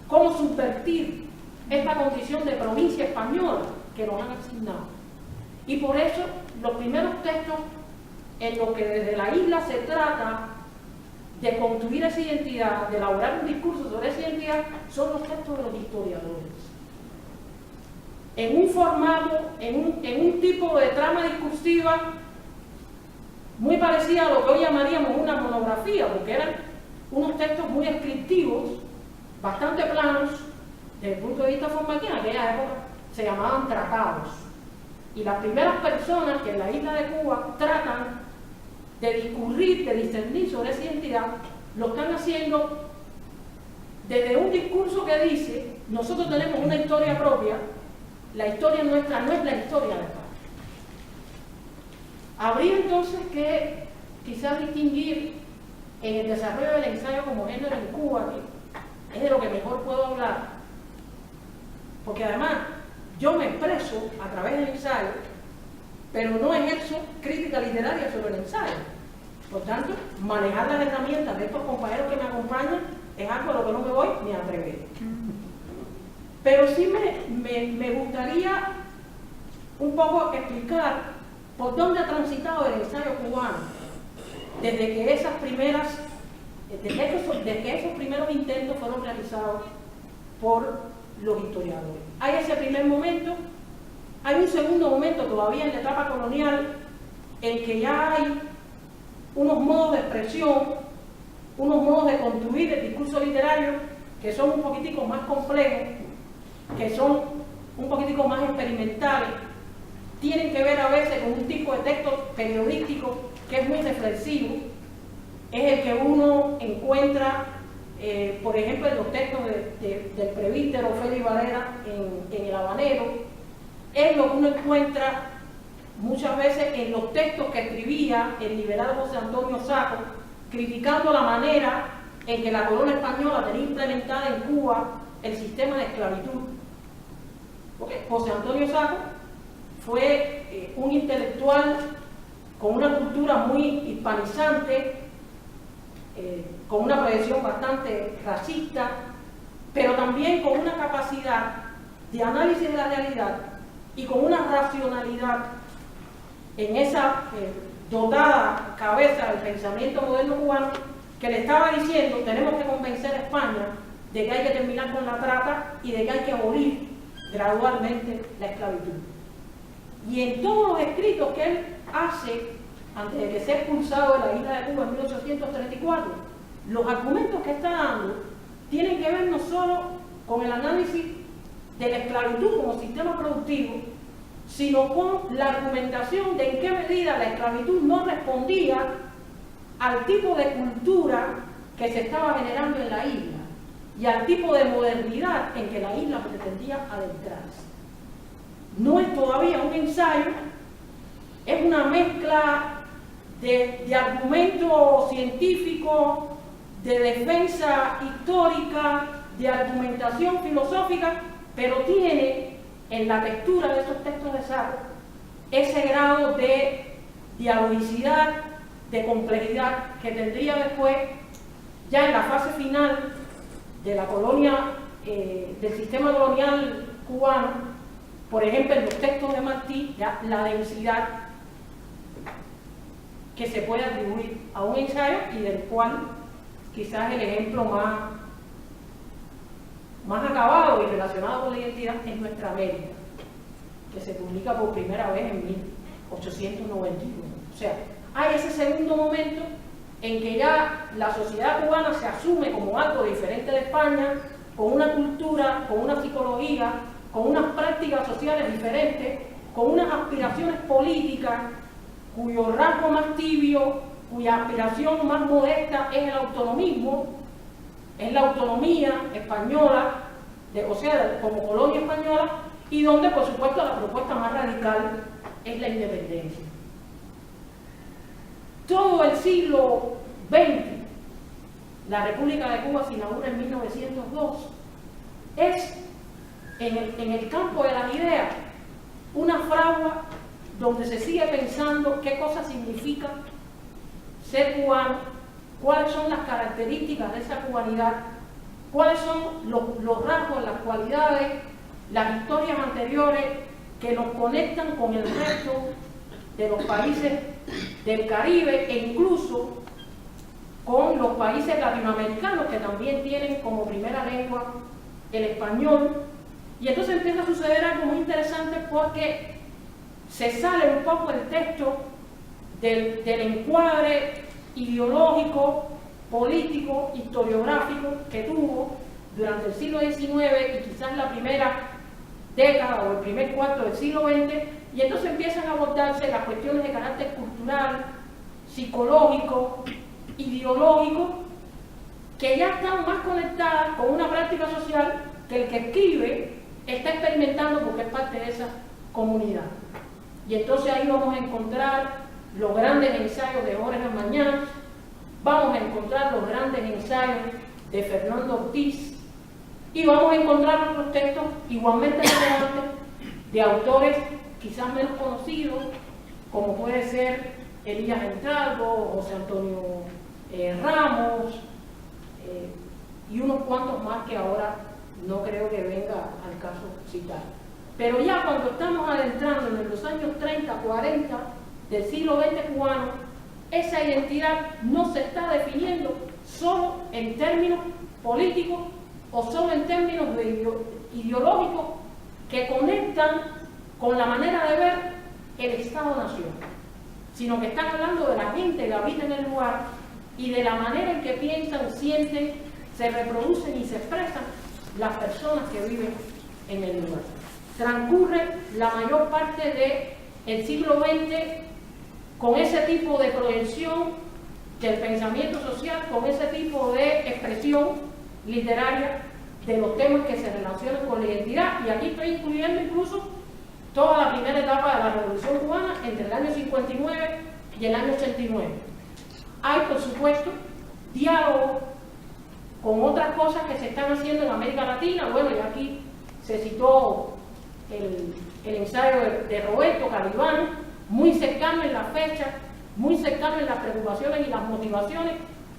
cómo subvertir esta condición de provincia española que nos han asignado. Y por eso los primeros textos en los que desde la isla se trata de construir esa identidad, de elaborar un discurso sobre esa identidad, son los textos de los historiadores. En un formato, en un tipo de trama discursiva muy parecida a lo que hoy llamaríamos una monografía, porque eran unos textos muy descriptivos, bastante planos, desde el punto de vista formativo. En aquella época se llamaban tratados. Y las primeras personas que en la isla de Cuba tratan de discurrir, de discernir sobre esa identidad, lo están haciendo desde un discurso que dice: nosotros tenemos una historia propia, la historia nuestra no es la historia de España. Habría entonces que quizás distinguir en el desarrollo del ensayo como género en Cuba, que es de lo que mejor puedo hablar, porque además yo me expreso a través del ensayo, pero no ejerzo crítica literaria sobre el ensayo. Por tanto, manejar las herramientas de estos compañeros que me acompañan es algo a lo que no me voy ni a atrever. Pero sí me gustaría un poco explicar por dónde ha transitado el ensayo cubano desde que esos primeros intentos fueron realizados por los historiadores. Hay ese primer momento, hay un segundo momento todavía en la etapa colonial en que ya hay unos modos de expresión, unos modos de construir el discurso literario que son un poquitico más complejos, que son un poquitico más experimentales, tienen que ver a veces con un tipo de texto periodístico que es muy reflexivo, es el que uno encuentra, por ejemplo, en los textos del presbítero Félix Varela en El Habanero, es lo que uno encuentra muchas veces en los textos que escribía el liberal José Antonio Saco, criticando la manera en que la corona española tenía implementada en Cuba el sistema de esclavitud. Porque José Antonio Saco fue un intelectual con una cultura muy hispanizante, con una proyección bastante racista, pero también con una capacidad de análisis de la realidad y con una racionalidad en esa dotada cabeza del pensamiento moderno cubano, que le estaba diciendo: tenemos que convencer a España de que hay que terminar con la trata y de que hay que abolir gradualmente la esclavitud. Y en todos los escritos que él hace antes de que sea expulsado de la isla de Cuba en 1834, los argumentos que está dando tienen que ver no solo con el análisis de la esclavitud como sistema productivo, sino con la argumentación de en qué medida la esclavitud no respondía al tipo de cultura que se estaba generando en la isla y al tipo de modernidad en que la isla pretendía adentrarse. No es todavía un ensayo, es una mezcla de argumento científico, de defensa histórica, de argumentación filosófica, pero tiene en la textura de esos textos de Saco ese grado de dialogicidad, de complejidad que tendría después, ya en la fase final de la colonia, del sistema colonial cubano, por ejemplo en los textos de Martí, ya la densidad que se puede atribuir a un ensayo y del cual quizás el ejemplo más acabado y relacionado con la identidad es Nuestra América, que se publica por primera vez en 1891. O sea, hay ese segundo momento en que ya la sociedad cubana se asume como algo diferente de España, con una cultura, con una psicología, con unas prácticas sociales diferentes, con unas aspiraciones políticas cuyo rasgo más tibio, cuya aspiración más modesta es el autonomismo, es la autonomía española, o sea, como colonia española, y donde, por supuesto, la propuesta más radical es la independencia. Todo el siglo XX, la República de Cuba se inaugura en 1902, es, en el campo de las ideas, una fragua donde se sigue pensando qué cosa significa ser cubano, cuáles son las características de esa cubanidad, cuáles son los rasgos, las cualidades, las historias anteriores que nos conectan con el resto de los países del Caribe e incluso con los países latinoamericanos que también tienen como primera lengua el español. Y entonces empieza a suceder algo muy interesante porque se sale un poco el texto del encuadre ideológico, político, historiográfico que tuvo durante el siglo XIX y quizás la primera década o el primer cuarto del siglo XX, y entonces empiezan a abordarse las cuestiones de carácter cultural, psicológico, ideológico, que ya están más conectadas con una práctica social que el que escribe está experimentando porque es parte de esa comunidad. Y entonces ahí vamos a encontrar los grandes ensayos de Jorge Armañán, vamos a encontrar los grandes ensayos de Fernando Ortiz y vamos a encontrar otros textos igualmente relevantes de autores quizás menos conocidos, como puede ser Elías Entralgo, José Antonio Ramos y unos cuantos más que ahora no creo que venga al caso citar. Pero ya cuando estamos adentrando en los años 30, 40 del siglo XX cubano, esa identidad no se está definiendo solo en términos políticos o solo en términos ideológicos que conectan con la manera de ver el Estado-Nación, sino que están hablando de la gente que habita en el lugar y de la manera en que piensan, sienten, se reproducen y se expresan las personas que viven en el lugar. Transcurre la mayor parte del siglo XX con ese tipo de proyección del pensamiento social, con ese tipo de expresión literaria de los temas que se relacionan con la identidad. Y aquí estoy incluyendo incluso toda la primera etapa de la Revolución Cubana entre el año 59 y el año 89. Hay, por supuesto, diálogo con otras cosas que se están haciendo en América Latina. Bueno, y aquí se citó el ensayo de Roberto Calibano, muy cercano en la fecha, muy cercano en las preocupaciones y las motivaciones,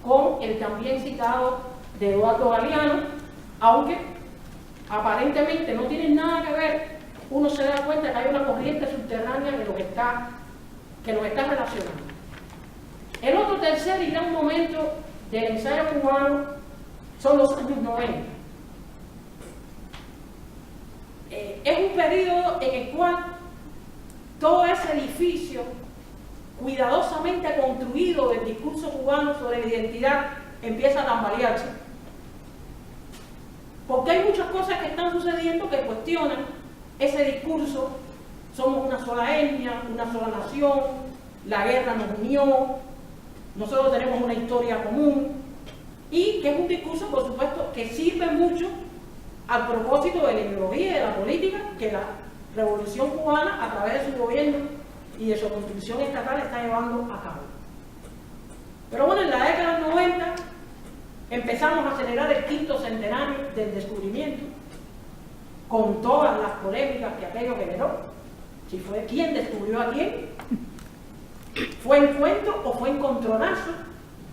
con el también citado de Eduardo Galeano, aunque aparentemente no tienen nada que ver, uno se da cuenta que hay una corriente subterránea de lo que nos está relacionando. El otro tercer y gran momento del ensayo cubano son los años 90. Es un periodo en el cual todo ese edificio cuidadosamente construido del discurso cubano sobre la identidad empieza a tambalearse. Porque hay muchas cosas que están sucediendo que cuestionan ese discurso. Somos una sola etnia, una sola nación, la guerra nos unió, nosotros tenemos una historia común, y que es un discurso, por supuesto, que sirve mucho al propósito de la ideología y de la política que la Revolución Cubana, a través de su gobierno y de su constitución estatal, está llevando a cabo. Pero bueno, en la década del 90 empezamos a celebrar el 5º centenario del descubrimiento, con todas las polémicas que aquello generó. Si fue quién descubrió a quién, fue encuentro o fue encontronazo,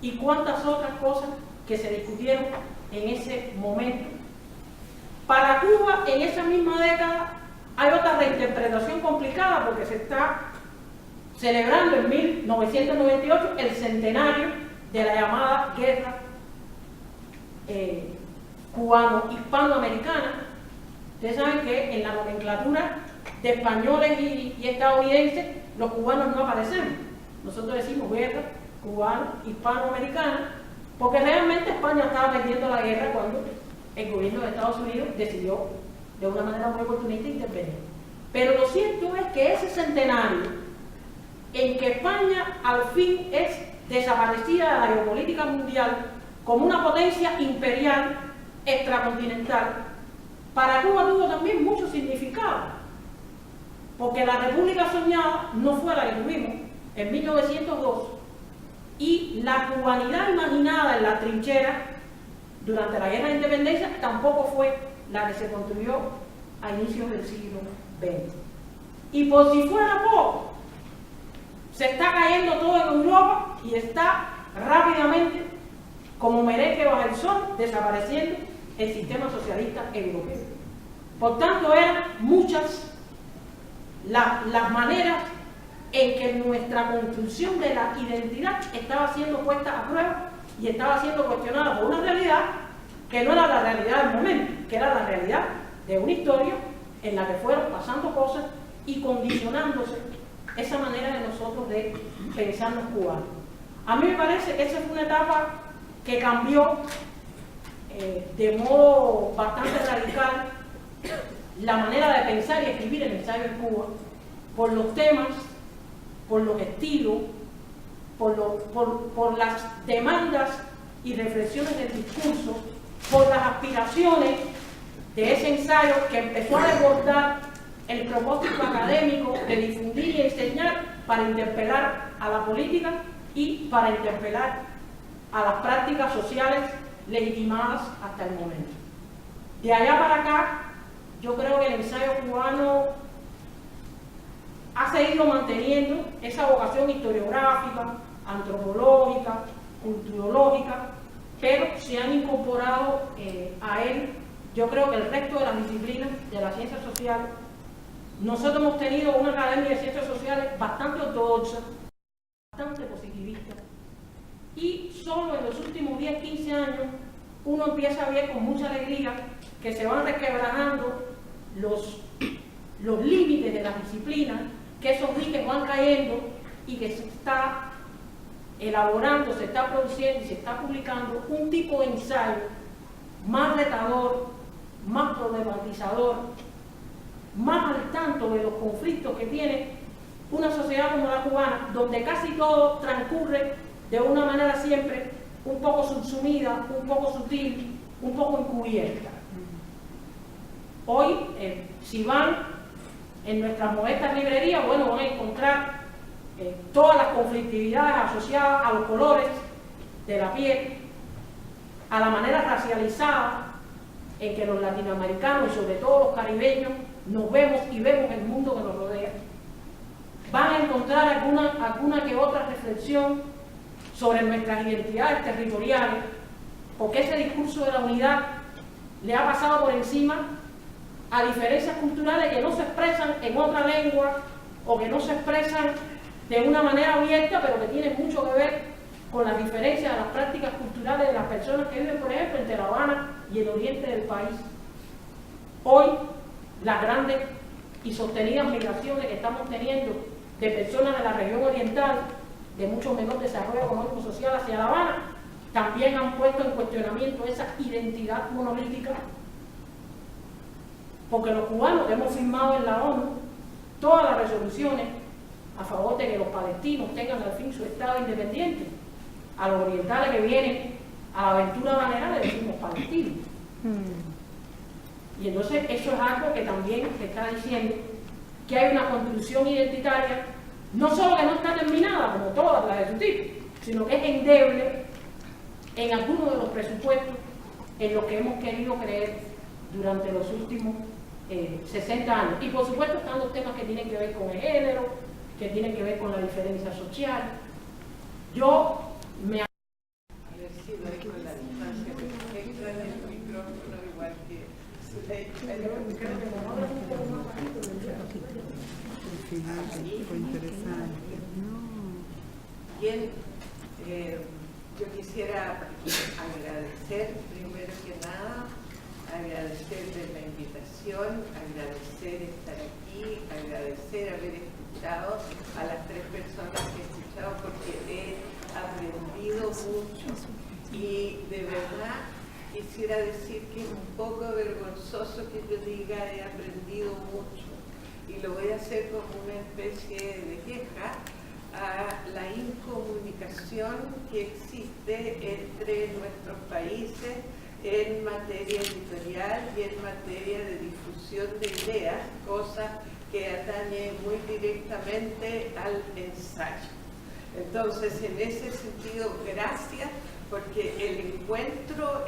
y cuántas otras cosas que se discutieron en ese momento. Para Cuba, en esa misma década, hay otra reinterpretación complicada porque se está celebrando en 1998 el centenario de la llamada guerra cubano-hispanoamericana. Ustedes saben que en la nomenclatura de españoles y estadounidenses los cubanos no aparecemos. Nosotros decimos guerra cubano-hispanoamericana porque realmente España estaba perdiendo la guerra cuando el gobierno de Estados Unidos decidió de una manera muy oportunista intervenir. Pero lo cierto es que ese centenario en que España al fin es desaparecida de la geopolítica mundial como una potencia imperial extracontinental, para Cuba tuvo también mucho significado, porque la república soñada no fue la que tuvimos en 1902, y la cubanidad imaginada en la trinchera durante la guerra de independencia tampoco fue la que se construyó a inicios del siglo XX. Y por si fuera poco, se está cayendo todo en Europa y está rápidamente como merengue bajo el sol, desapareciendo el sistema socialista europeo. Por tanto, eran muchas las maneras en que nuestra construcción de la identidad estaba siendo puesta a prueba y estaba siendo cuestionada por una realidad que no era la realidad del momento, que era la realidad de una historia en la que fueron pasando cosas y condicionándose esa manera de nosotros de pensar los cubanos. A mí me parece que esa fue una etapa que cambió de modo bastante radical la manera de pensar y escribir el ensayo en Cuba, por los temas, por los estilos, por las demandas y reflexiones del discurso, por las aspiraciones de ese ensayo que empezó a desbordar el propósito académico de difundir y enseñar para interpelar a la política y para interpelar a las prácticas sociales legitimadas hasta el momento. De allá para acá, yo creo que el ensayo cubano ha seguido manteniendo esa vocación historiográfica, antropológica, culturológica, pero se han incorporado a él, yo creo que el resto de las disciplinas de las ciencias sociales. Nosotros hemos tenido una academia de ciencias sociales bastante ortodoxa, bastante positivista, y solo en los últimos 10, 15 años uno empieza a ver con mucha alegría que se van resquebrajando los límites de las disciplinas, que esos diques van cayendo y que se está elaborando, se está produciendo y se está publicando un tipo de ensayo más retador, más problematizador, más al tanto de los conflictos que tiene una sociedad como la cubana, donde casi todo transcurre de una manera siempre un poco subsumida, un poco sutil, un poco encubierta. Hoy, si van en nuestras modestas librerías, bueno, van a encontrar todas las conflictividades asociadas a los colores de la piel, a la manera racializada en que los latinoamericanos y sobre todo los caribeños nos vemos y vemos el mundo que nos rodea. Van a encontrar alguna que otra reflexión sobre nuestras identidades territoriales, porque ese discurso de la unidad le ha pasado por encima a diferencias culturales que no se expresan en otra lengua o que no se expresan de una manera abierta, pero que tienen mucho que ver con las diferencias de las prácticas culturales de las personas que viven, por ejemplo, entre La Habana y el oriente del país. Hoy, las grandes y sostenidas migraciones que estamos teniendo de personas de la región oriental, de mucho menor desarrollo económico social hacia La Habana, también han puesto en cuestionamiento esa identidad monolítica, porque los cubanos que hemos firmado en la ONU todas las resoluciones a favor de que los palestinos tengan al fin su Estado independiente, a los orientales que vienen a la aventura banera le decimos palestinos. Y entonces eso es algo que también se está diciendo, que hay una construcción identitaria, no solo que no está terminada, como todas las de su tipo, sino que es endeble en algunos de los presupuestos en los que hemos querido creer durante los últimos 60 años. Y por supuesto están los temas que tienen que ver con el género, que tienen que ver con la diferencia social. Yo me fue interesante. Bien, yo quisiera agradecer primero que nada, agradecerles la invitación, agradecer estar aquí, agradecer haber escuchado a las tres personas que he escuchado, porque he aprendido mucho y de verdad quisiera decir que es un poco vergonzoso que yo diga he aprendido mucho, y lo voy a hacer como una especie de queja a la incomunicación que existe entre nuestros países en materia editorial y en materia de difusión de ideas, cosas que atañen muy directamente al ensayo. Entonces, en ese sentido, gracias, porque el encuentro,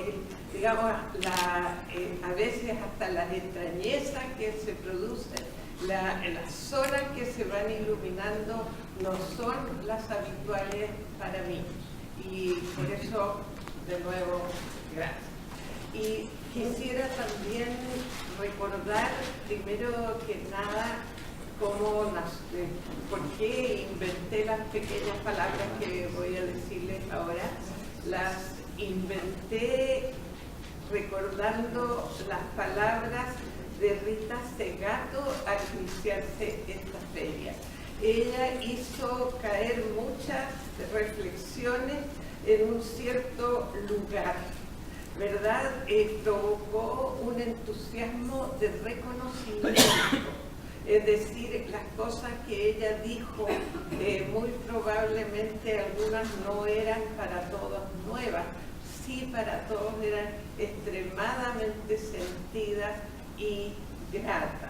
digamos, a veces hasta las extrañezas que se producen, las zonas que se van iluminando no son las habituales para mí. Y por eso de nuevo, gracias. Y quisiera también recordar, primero que nada, por qué inventé las pequeñas palabras que voy a decirles ahora. Las inventé recordando las palabras de Rita Segato al iniciarse esta feria. Ella hizo caer muchas reflexiones en un cierto lugar, ¿verdad? Provocó un entusiasmo de reconocimiento. Es decir, las cosas que ella dijo, muy probablemente algunas no eran para todos nuevas, sí para todos eran extremadamente sentidas y gratas.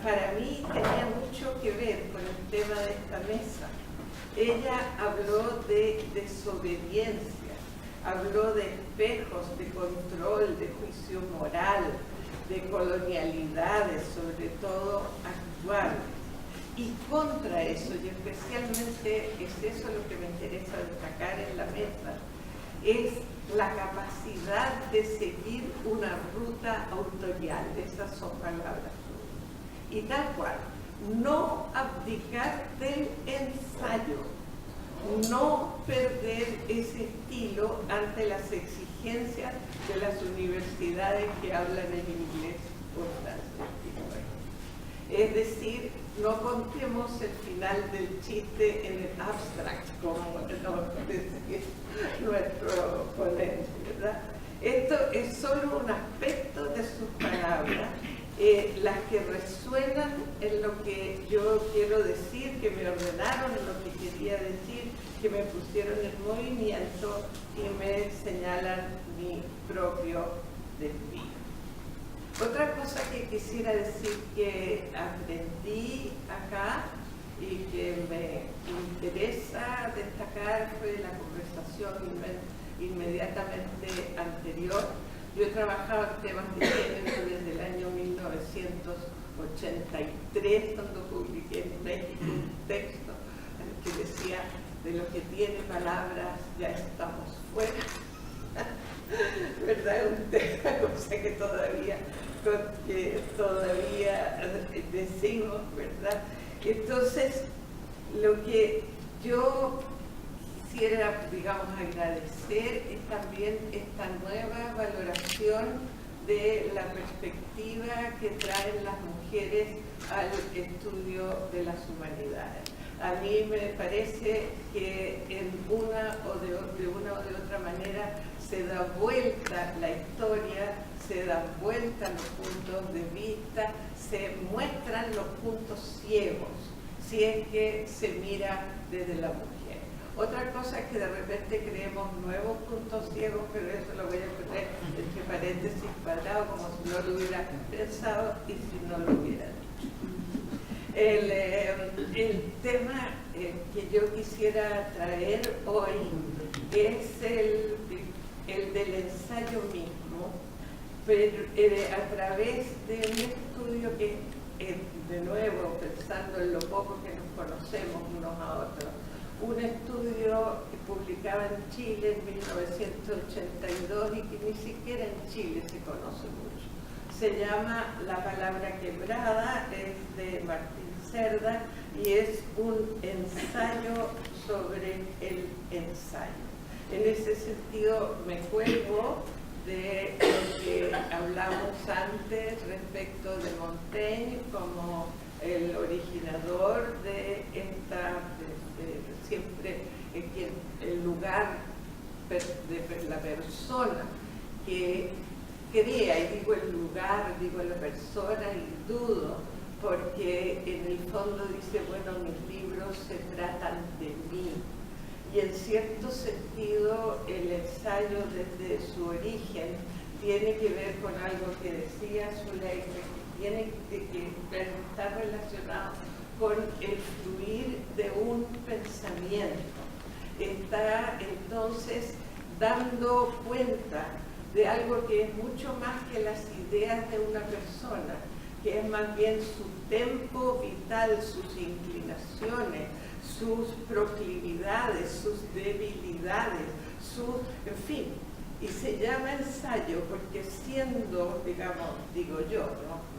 Para mí tenía mucho que ver con el tema de esta mesa. Ella habló de desobediencia, habló de espejos, de control, de juicio moral, de colonialidades, sobre todo actuales. Y contra eso, y especialmente es eso lo que me interesa destacar en la mesa, es la capacidad de seguir una ruta autorial. Esas son palabras. Y tal cual, no abdicar del ensayo, no perder ese estilo ante las exigencias de las universidades que hablan en inglés o francés. Es decir, no contemos el final del chiste en el abstract, como nos decía nuestro ponente, ¿verdad? Esto es solo un aspecto de sus palabras, las que resuenan en lo que yo quiero decir, que me ordenaron en lo que quería decir, que me pusieron en movimiento y me señalan mi propio desvío. Otra cosa que quisiera decir que aprendí acá y que me interesa destacar fue la conversación inmediatamente anterior. Yo he trabajado en temas de género desde el año 1983, cuando publiqué en México un texto que decía: de lo que tiene palabras ya estamos fuera. ¿Verdad? Una cosa que todavía decimos, ¿verdad? Entonces, lo que yo quisiera, digamos, agradecer es también esta nueva valoración de la perspectiva que traen las mujeres al estudio de las humanidades. A mí me parece que en una o de otra manera se da vuelta la historia, se dan vuelta los puntos de vista, se muestran los puntos ciegos, si es que se mira desde la mujer. Otra cosa es que de repente creemos nuevos puntos ciegos, pero eso lo voy a poner entre paréntesis cuadrado, como si no lo hubiera pensado y si no lo hubiera dicho. El tema que yo quisiera traer hoy es el del ensayo mismo, pero a través de un estudio que, de nuevo, pensando en lo poco que nos conocemos unos a otros, un estudio que publicaba en Chile en 1982 y que ni siquiera en Chile se conoce mucho. Se llama La palabra quebrada, es de Martín Cerda y es un ensayo sobre el ensayo. En ese sentido me cuelgo de lo que hablamos antes respecto de Montaigne como el originador de siempre el lugar de la persona que crea, y digo el lugar, digo la persona y dudo, porque en el fondo dice, bueno, mis libros se tratan de mí. Y en cierto sentido el ensayo desde su origen tiene que ver con algo que decía Zuleika, que está relacionado con el fluir de un pensamiento. Está entonces dando cuenta de algo que es mucho más que las ideas de una persona, que es más bien su tempo vital, sus inclinaciones, sus proclividades, sus debilidades, en fin. Y se llama ensayo porque siendo, digamos, digo yo,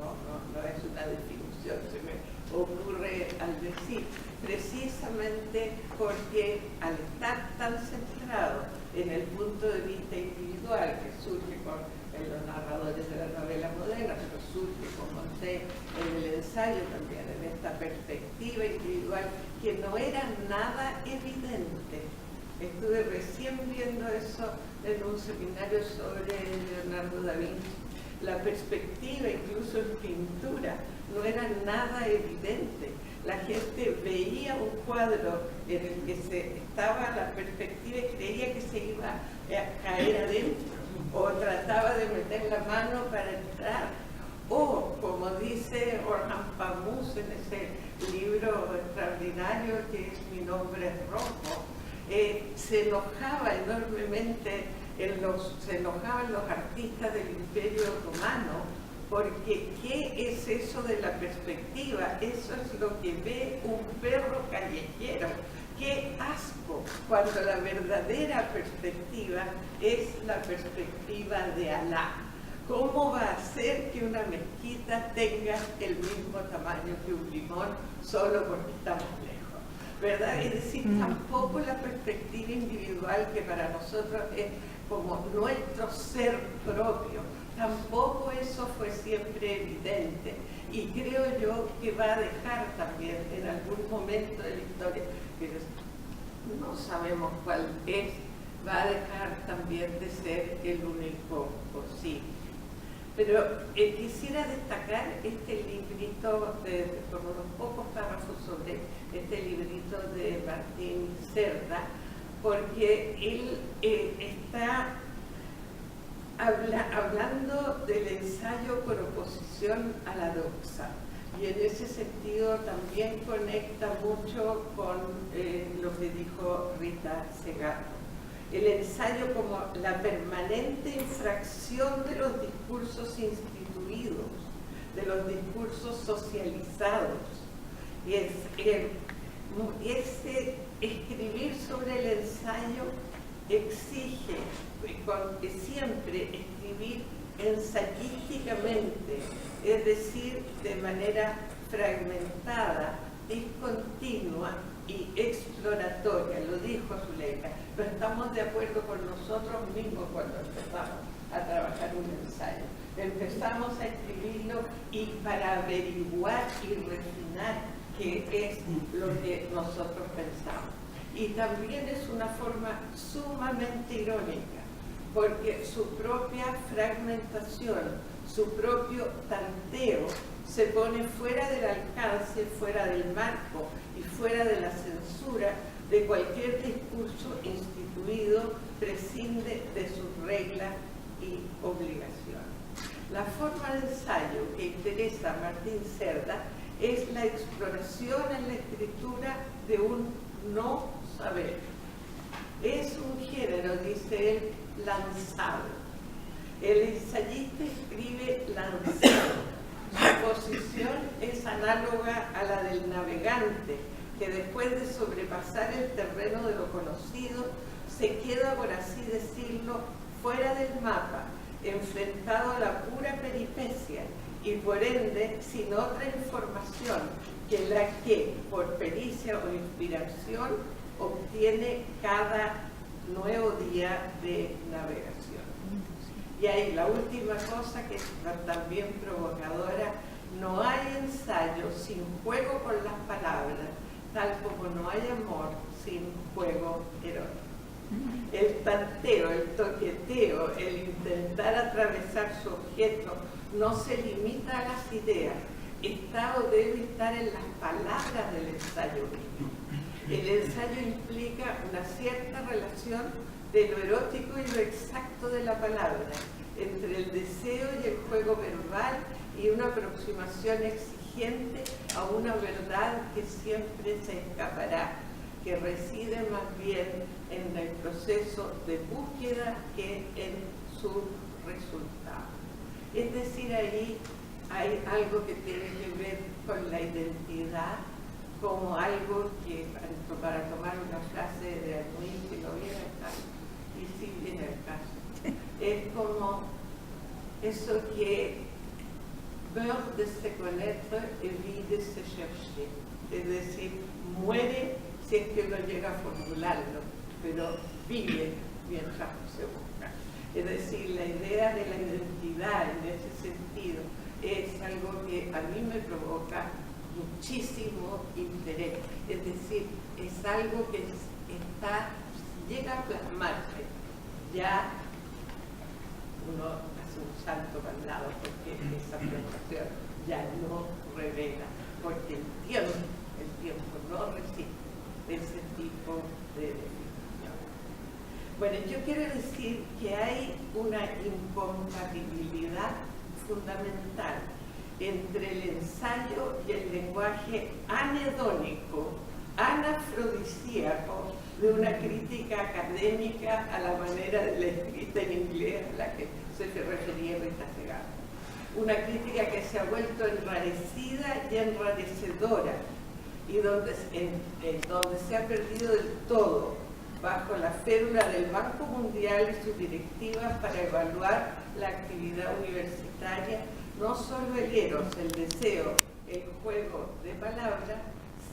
no es una definición, se me ocurre al decir, precisamente porque al estar tan centrado en el punto de vista individual que surge en los narradores de la novela moderna, pero surge, como sé, en el ensayo también, en esta perspectiva individual que no era nada evidente. Estuve recién viendo eso en un seminario sobre Leonardo da Vinci. La perspectiva, incluso en pintura, no era nada evidente. La gente veía un cuadro en el que estaba la perspectiva y creía que se iba a caer adentro, o trataba de meter la mano para entrar, o como dice Orhan Pamuk en ese libro extraordinario que es Mi nombre es rojo, se enojaba enormemente se enojaban los artistas del Imperio Otomano, porque ¿qué es eso de la perspectiva? Eso es lo que ve un perro callejero. ¡Qué asco! Cuando la verdadera perspectiva es la perspectiva de Alá. ¿Cómo va a ser que una mezquita tenga el mismo tamaño que un limón solo porque estamos lejos? ¿Verdad? Es decir, tampoco la perspectiva individual que para nosotros es como nuestro ser propio, tampoco eso fue siempre evidente. Y creo yo que va a dejar también en algún momento de la historia, pero no sabemos cuál es, va a dejar también de ser el único posible. Pero quisiera destacar este librito, como unos pocos párrafos sobre este librito de Martín Cerda, porque él está hablando del ensayo por oposición a la doxa, y en ese sentido también conecta mucho con lo que dijo Rita Segato. El ensayo como la permanente infracción de los discursos instituidos, de los discursos socializados. Y ese escribir sobre el ensayo exige siempre escribir ensayísticamente, es decir, de manera fragmentada, discontinua y exploratoria. Lo dijo Zuleika, no estamos de acuerdo con nosotros mismos cuando empezamos a trabajar un ensayo. Empezamos a escribirlo y para averiguar y refinar qué es lo que nosotros pensamos. Y también es una forma sumamente irónica, porque su propia fragmentación, su propio tanteo, se pone fuera del alcance, fuera del marco y fuera de la censura de cualquier discurso instituido, prescinde de sus reglas y obligaciones. La forma de ensayo que interesa a Martín Cerda es la exploración en la escritura de un no saber. Es un género, dice él, lanzado. El ensayista escribe lanzado. Su posición es análoga a la del navegante, que después de sobrepasar el terreno de lo conocido, se queda, por así decirlo, fuera del mapa, enfrentado a la pura peripecia y por ende sin otra información que la que, por pericia o inspiración, obtiene cada nuevo día de navegación. Y ahí la última cosa, que es también provocadora: no hay ensayo sin juego con las palabras, tal como no hay amor sin juego erótico. El tanteo, el toqueteo, el intentar atravesar su objeto no se limita a las ideas, está o debe estar en las palabras del ensayo mismo. El ensayo implica una cierta relación de lo erótico y lo exacto de la palabra, entre el deseo y el juego verbal, y una aproximación exigente a una verdad que siempre se escapará, que reside más bien en el proceso de búsqueda que en su resultado. Es decir, ahí hay algo que tiene que ver con la identidad, como algo que, para tomar una frase de Almuín, que no viene al caso, y sí viene al caso, es como eso que meurt de se connaître et vit de se chercher, es decir, muere si es que uno llega a formularlo, pero vive mientras se busca. Es decir, la idea de la identidad en ese sentido es algo que a mí me provoca muchísimo interés. Es decir, es algo que llega a plasmarse. Ya uno hace un salto para el lado porque esa presentación ya no revela, porque el tiempo no resiste ese tipo de definición. Bueno, yo quiero decir que hay una incompatibilidad fundamental entre el ensayo y el lenguaje anhedónico, anafrodisíaco de una crítica académica a la manera de la escrita en inglés a la que se refería Rita Segarra. Una crítica que se ha vuelto enrarecida y enrarecedora y donde se ha perdido del todo bajo la férula del Banco Mundial y sus directivas para evaluar la actividad universitaria, no solo el eros, el deseo, el juego de palabras,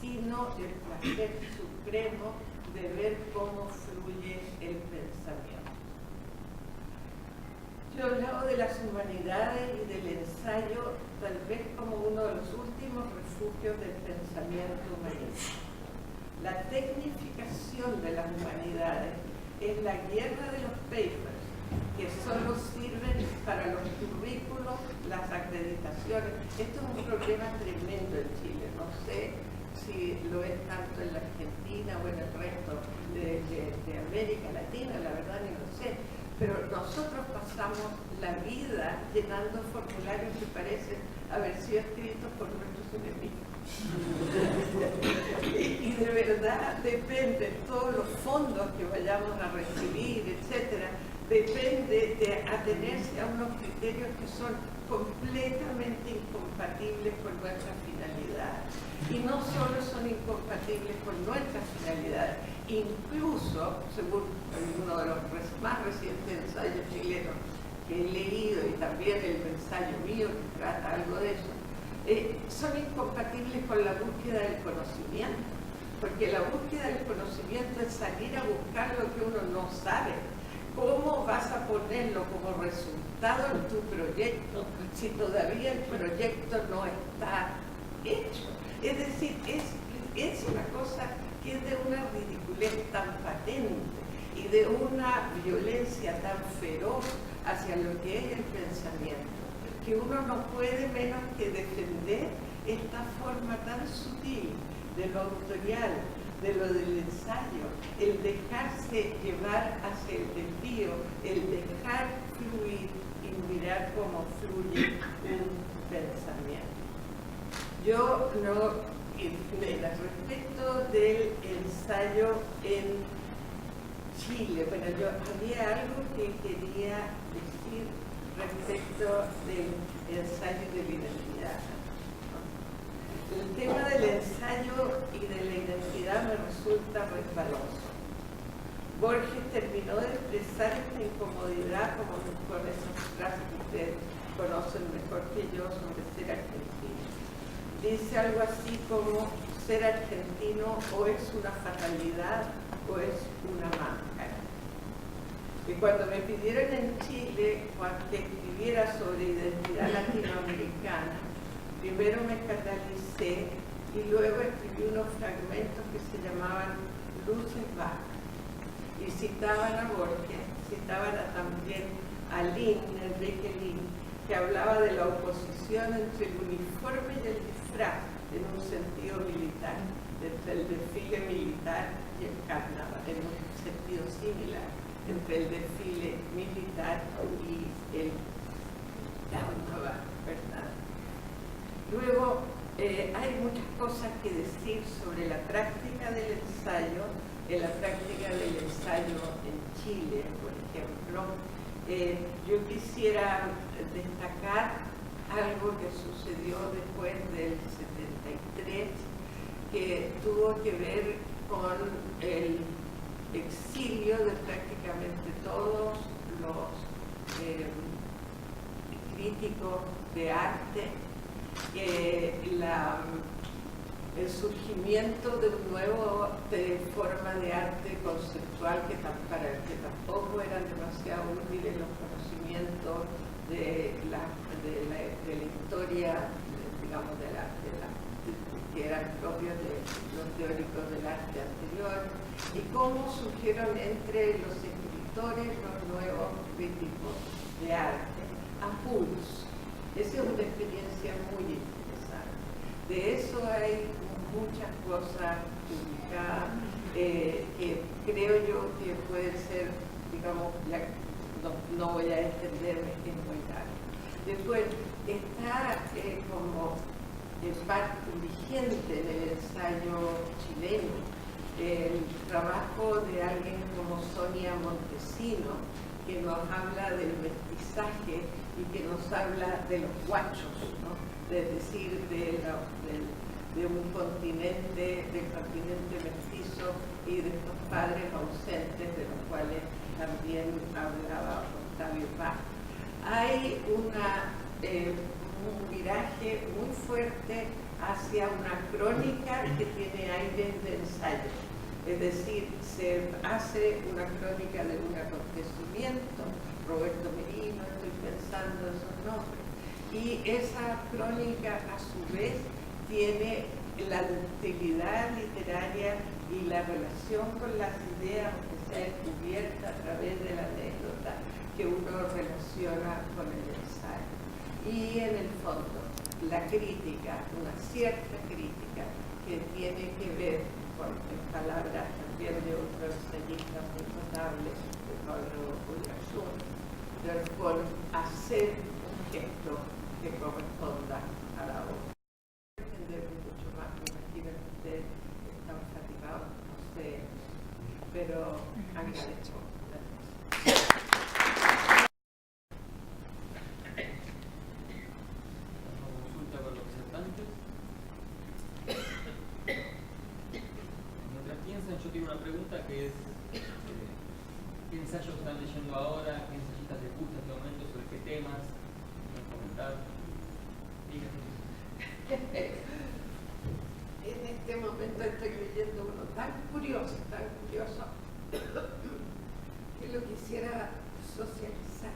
sino el placer supremo de ver cómo fluye el pensamiento. Yo hablaba de las humanidades y del ensayo tal vez como uno de los últimos refugios del pensamiento humanista. La tecnificación de las humanidades es la guerra de los papers, que solo sirven para los currículos, las acreditaciones. Esto es un problema tremendo en Chile. No sé si lo es tanto en la Argentina o en el resto de América Latina, la verdad ni lo sé. Pero nosotros pasamos la vida llenando formularios que parecen haber sido escritos por nuestros enemigos. Y de verdad depende, todos los fondos que vayamos a recibir, etcétera, depende de atenerse a unos criterios que son completamente incompatibles con nuestra finalidad. Y no solo son incompatibles con nuestra finalidad, incluso, según uno de los más recientes ensayos chilenos que he leído y también el ensayo mío que trata algo de eso, son incompatibles con la búsqueda del conocimiento, porque la búsqueda del conocimiento es salir a buscar lo que uno no sabe. ¿Cómo vas a ponerlo como resultado en tu proyecto si todavía el proyecto no está hecho? Es decir, es una cosa que es de una ridiculez tan patente y de una violencia tan feroz hacia lo que es el pensamiento, que uno no puede menos que defender esta forma tan sutil de lo autorial, de lo del ensayo, el dejarse llevar hacia el desvío, el dejar fluir y mirar cómo fluye un pensamiento. Yo no, respecto del ensayo en Chile, bueno, yo había algo que quería decir respecto del ensayo de la identidad. El tema del ensayo y de la identidad me resulta resbaloso. Borges terminó de expresar esta incomodidad como con esas frases que ustedes conocen mejor que yo sobre ser argentino. Dice algo así como: ser argentino o es una fatalidad o es una máscara. Y cuando me pidieron en Chile que escribiera sobre identidad latinoamericana, primero me catalicé y luego escribí unos fragmentos que se llamaban Luces Bajas. Y citaban a Borges, citaban también a Enrique Lin, que hablaba de la oposición entre el uniforme y el disfraz en un sentido militar, entre el desfile militar y el carnaval, en un sentido similar, entre el desfile militar y el carnaval, ¿verdad? Luego, hay muchas cosas que decir sobre la práctica del ensayo, en Chile, por ejemplo. Yo quisiera destacar algo que sucedió después del 73, que tuvo que ver con el exilio de prácticamente todos los críticos de arte, el surgimiento de un nuevo forma de arte conceptual que tampoco eran demasiado útiles los conocimientos de la historia, digamos, que eran propios de los teóricos del arte anterior, y cómo surgieron entre los escritores los nuevos críticos de arte, a puros. Esa es una experiencia muy interesante. De eso hay muchas cosas publicadas que creo yo que pueden ser, digamos, no voy a extenderme, es muy largo. Después está como parte vigente en el ensayo chileno el trabajo de alguien como Sonia Montesino, que nos habla del mestizaje y que nos habla de los guachos, ¿no? Es decir, de un continente, del continente mestizo y de estos padres ausentes, de los cuales también hablaba Octavio Paz. Hay un viraje muy fuerte hacia una crónica que tiene aires de ensayo. Es decir, se hace una crónica de un acontecimiento, Roberto Merino, estoy pensando esos nombres, y esa crónica a su vez tiene la ductilidad literaria y la relación con las ideas, aunque sea encubierta a través de la anécdota, que uno relaciona con el ensayo. Y en el fondo, la crítica, una cierta crítica que tiene que ver con palabras también de otro ensayista muy notable, de Pablo Ullazún, con hacer un gesto que corresponda a la obra. Entender mucho más, me imagino que ustedes están fatigados, no sé, pero agradezco. Consulta con los disertantes. Mientras piensan, yo tengo una pregunta que es ¿qué ensayos están leyendo ahora? ¿Qué ensayistas les gusta en este momento? ¿Sobre qué temas? ¿Pueden comentar? Díganme. En este momento estoy leyendo uno tan curioso, que lo quisiera socializar.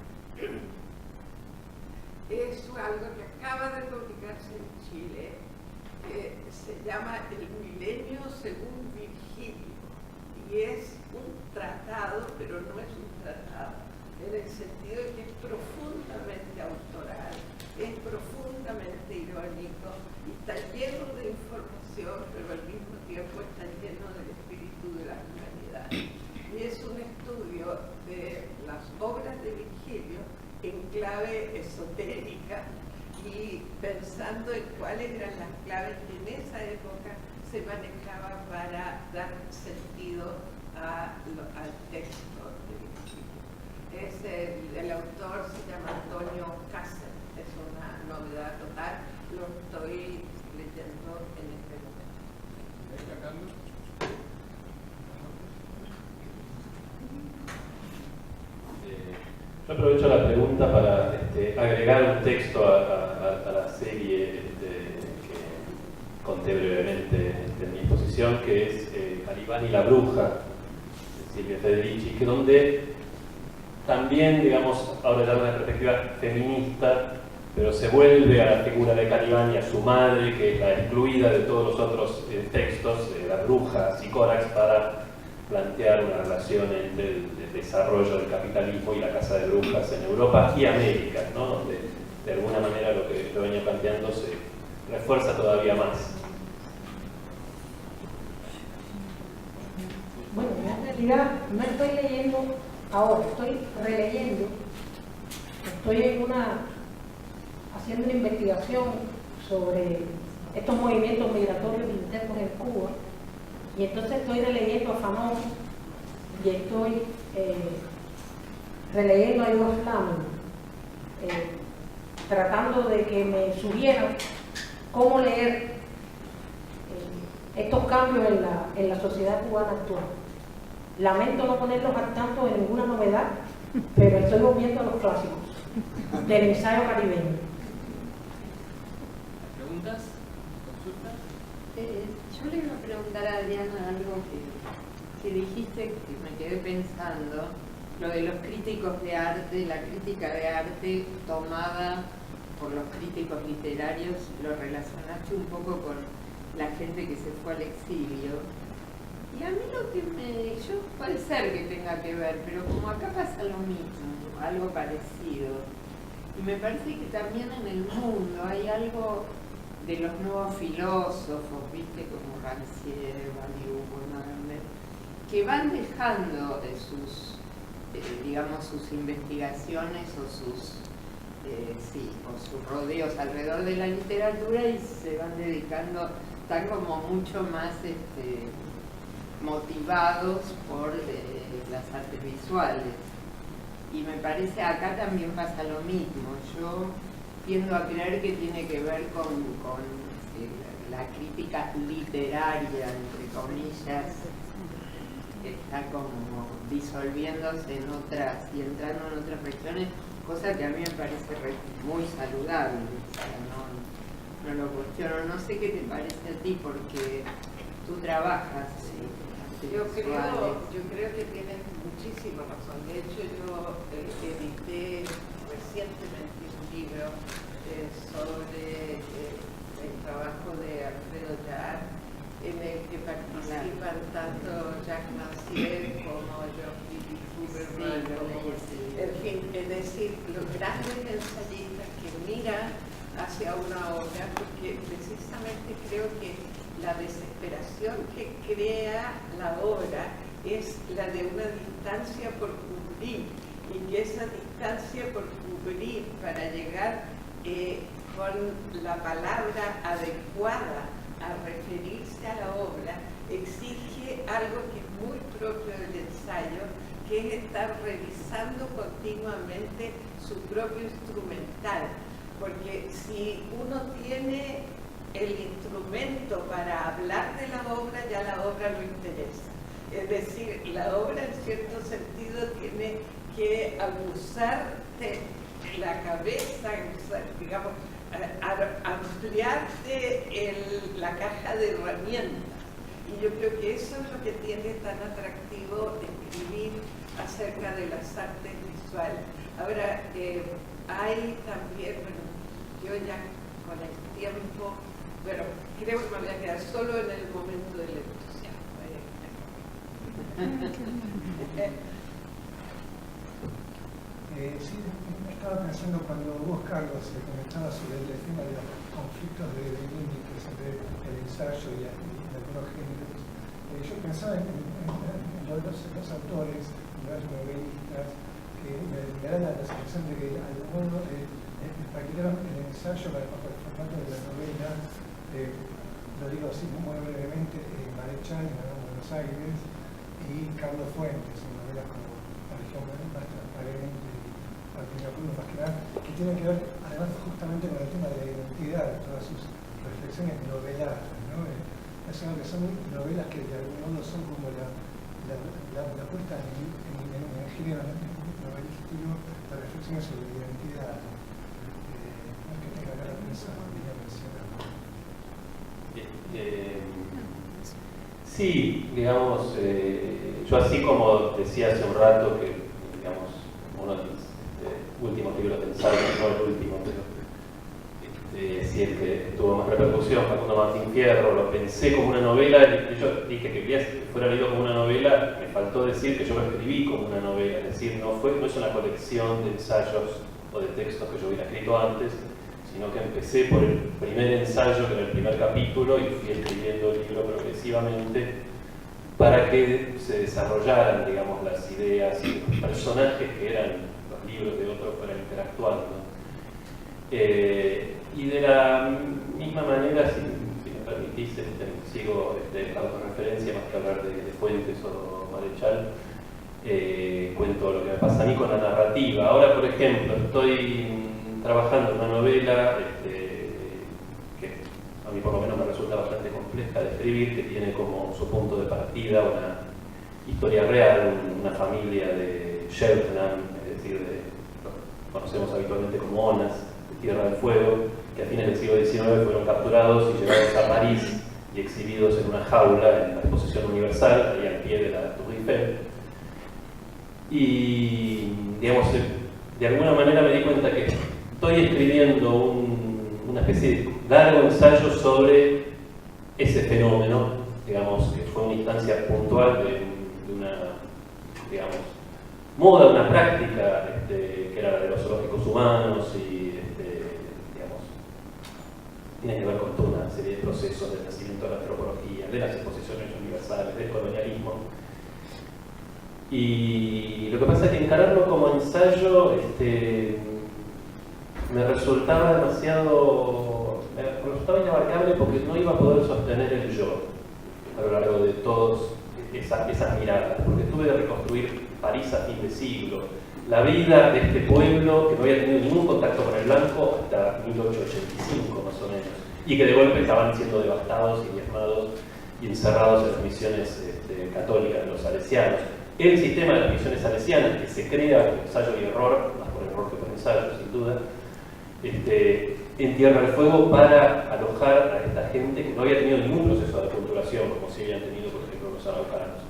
Es algo que acaba de publicarse en Chile, que se llama El Milenio según Virgilio, y es un tratado, pero no es un tratado, en el sentido de que es profundamente autoral, es profundamente irónico, y está lleno de información, pero al mismo tiempo está lleno del espíritu de la humanidad. Y es un estudio de las obras de Virgilio en clave esotérica y pensando en cuáles eran las claves que en esa época se manejaban para dar sentido al texto de Virgilio. El autor se llama Antonio Cáceres, es una novedad total, lo estoy leyendo en este momento. Venga, Carlos. Yo aprovecho la pregunta para agregar un texto a la serie que conté brevemente en mi exposición, que es Calibán y la bruja, de Silvia Federici, que donde también, digamos, ahora ya de una perspectiva feminista, pero se vuelve a la figura de Calibán y a su madre, que es la excluida de todos los otros textos, la bruja, Sicórax, para plantear una relación entre el desarrollo del capitalismo y la caza de brujas en Europa y América, ¿no? Donde de alguna manera lo que yo venía planteando se refuerza todavía más. Bueno, en realidad no estoy leyendo ahora, estoy releyendo, estoy haciendo una investigación sobre estos movimientos migratorios internos en Cuba, y entonces estoy releyendo a Fanon y estoy releyendo a Igor Flamen, tratando de que me sugieran cómo leer estos cambios en la sociedad cubana actual. Lamento no ponerlos al tanto de ninguna novedad, pero estoy volviendo a los clásicos del ensayo caribeño. ¿Preguntas? ¿Consultas? Yo le iba a preguntar a Adriana algo que dijiste, que me quedé pensando, lo de los críticos de arte, la crítica de arte tomada por los críticos literarios, lo relacionaste un poco con la gente que se fue al exilio. Y a mí lo que yo puede ser que tenga que ver, pero como acá pasa lo mismo, algo parecido. Y me parece que también en el mundo hay algo de los nuevos filósofos, viste, como Rancière, Badiou, Bourdieu, que van dejando sus, digamos, sus investigaciones o sus rodeos alrededor de la literatura y se van dedicando, están como mucho más motivados por las artes visuales. Y me parece acá también pasa lo mismo. Yo tiendo a creer que tiene que ver con la crítica literaria, entre comillas, está como disolviéndose en otras y entrando en otras regiones, cosa que a mí me parece muy saludable. O sea, no lo cuestiono. No sé qué te parece a ti, porque tú trabajas. Yo creo que tienes muchísima razón. De hecho, yo edité recientemente un libro sobre el trabajo de Alfredo Yard, en el que participan tanto Jacques Rancière como John Huberman, en fin, es decir, los grandes ensayistas que miran hacia una obra, porque precisamente creo que la desesperación que crea la obra es la de una distancia por cubrir, y que esa distancia por cubrir para llegar con la palabra adecuada a referirse a la obra exige algo que es muy propio del ensayo, que es estar revisando continuamente su propio instrumental, porque si uno tiene el instrumento para hablar de la obra, ya la obra no interesa. Es decir, la obra en cierto sentido tiene que abusarte la cabeza, digamos, ampliarte la caja de herramientas. Y yo creo que eso es lo que tiene tan atractivo escribir acerca de las artes visuales. Ahora, hay también, bueno, yo ya con el tiempo, bueno, creo que me voy a quedar solo en el momento del entusiasmo. Sí, me estaba pensando cuando vos, Carlos, comentabas sobre el tema de los conflictos de límites entre el ensayo y algunos géneros. Yo pensaba en los autores, los novelistas, que me da la sensación de que al modo practicaron el ensayo para el formato de la novela, lo digo así muy brevemente, Marechal en Buenos Aires y Carlos Fuentes, en novelas como La Región más transparente, más que nada, que tienen que ver además justamente con el tema de la identidad, todas sus reflexiones noveladas, ¿no? Es algo que son novelas que de algún modo son como la puesta en el género novelístico de reflexiones sobre la identidad. No es que tenga que ver con eso, quería mencionar. Sí, digamos, yo así como decía hace un rato que, digamos, uno de mis últimos libros de ensayo, no el último, pero sí el que tuvo más repercusión, Facundo Martín Fierro, lo pensé como una novela, y yo dije que fuera leído como una novela, me faltó decir que yo lo escribí como una novela, es decir, no es una colección de ensayos o de textos que yo hubiera escrito antes, sino que empecé por el primer ensayo, que era el primer capítulo, y fui escribiendo el libro progresivamente para que se desarrollaran, digamos, las ideas y los personajes que eran los libros de otros para interactuando. Y de la misma manera, si me permitís, sigo la autorreferencia más que hablar de Fuentes o Marechal, cuento lo que me pasa a mí con la narrativa. Ahora, por ejemplo, estoy trabajando en una novela que a mí por lo menos me resulta bastante compleja, deja de escribir, que tiene como su punto de partida una historia real, una familia de Cheltenham, es decir, lo que conocemos habitualmente como Onas, de Tierra del Fuego, que a fines del siglo XIX fueron capturados y llevados a París y exhibidos en una jaula en la Exposición Universal, ahí al pie de la Tour Eiffel. Y, digamos, de alguna manera me di cuenta que estoy escribiendo una especie de largo ensayo sobre ese fenómeno, digamos, que fue una instancia puntual de una, digamos, moda, una práctica que era la de los zoológicos humanos y, digamos, tiene que ver con toda una serie de procesos del nacimiento de la antropología, de las exposiciones universales, del colonialismo. Y lo que pasa es que encararlo como ensayo me resultaba inabarcable porque no iba a poder sostener el yo a lo largo de todas esas miradas, porque tuve que reconstruir París a fin de siglo, la vida de este pueblo que no había tenido ningún contacto con el blanco hasta 1885 más o menos, y que de golpe estaban siendo devastados y diezmados y encerrados en las misiones católicas de los salesianos. El sistema de las misiones salesianas, que se crea por ensayo y error, más por error que por ensayo, sin duda, en Tierra del Fuego para alojar a esta gente que no había tenido ningún proceso de aculturación, como si habían tenido, por ejemplo, los araucanos.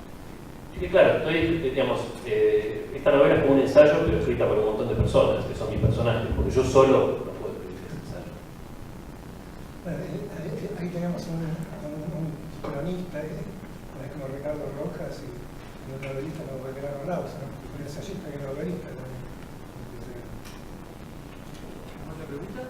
Y que claro, digamos, esta novela es como un ensayo, pero escrita por un montón de personas, que son mis personajes, porque yo solo no puedo escribir ese ensayo. Ahí tenemos un cronista, como Ricardo Rojas, y un novelista como Belgrano Laus, un ensayista y un novelista también. ¿Otra pregunta?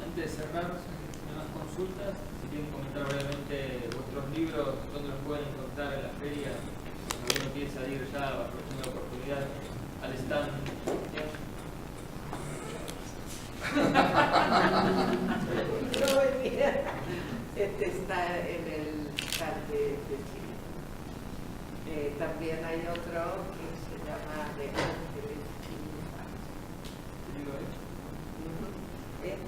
Antes de cerrar, unas consultas, si quieren comentar brevemente vuestros libros, dónde los pueden encontrar en la feria, si alguno quiere salir ya, aprovechando la oportunidad, al stand. Este está en el stand de Chile. También hay otro que se llama De Ángeles Triunfantes.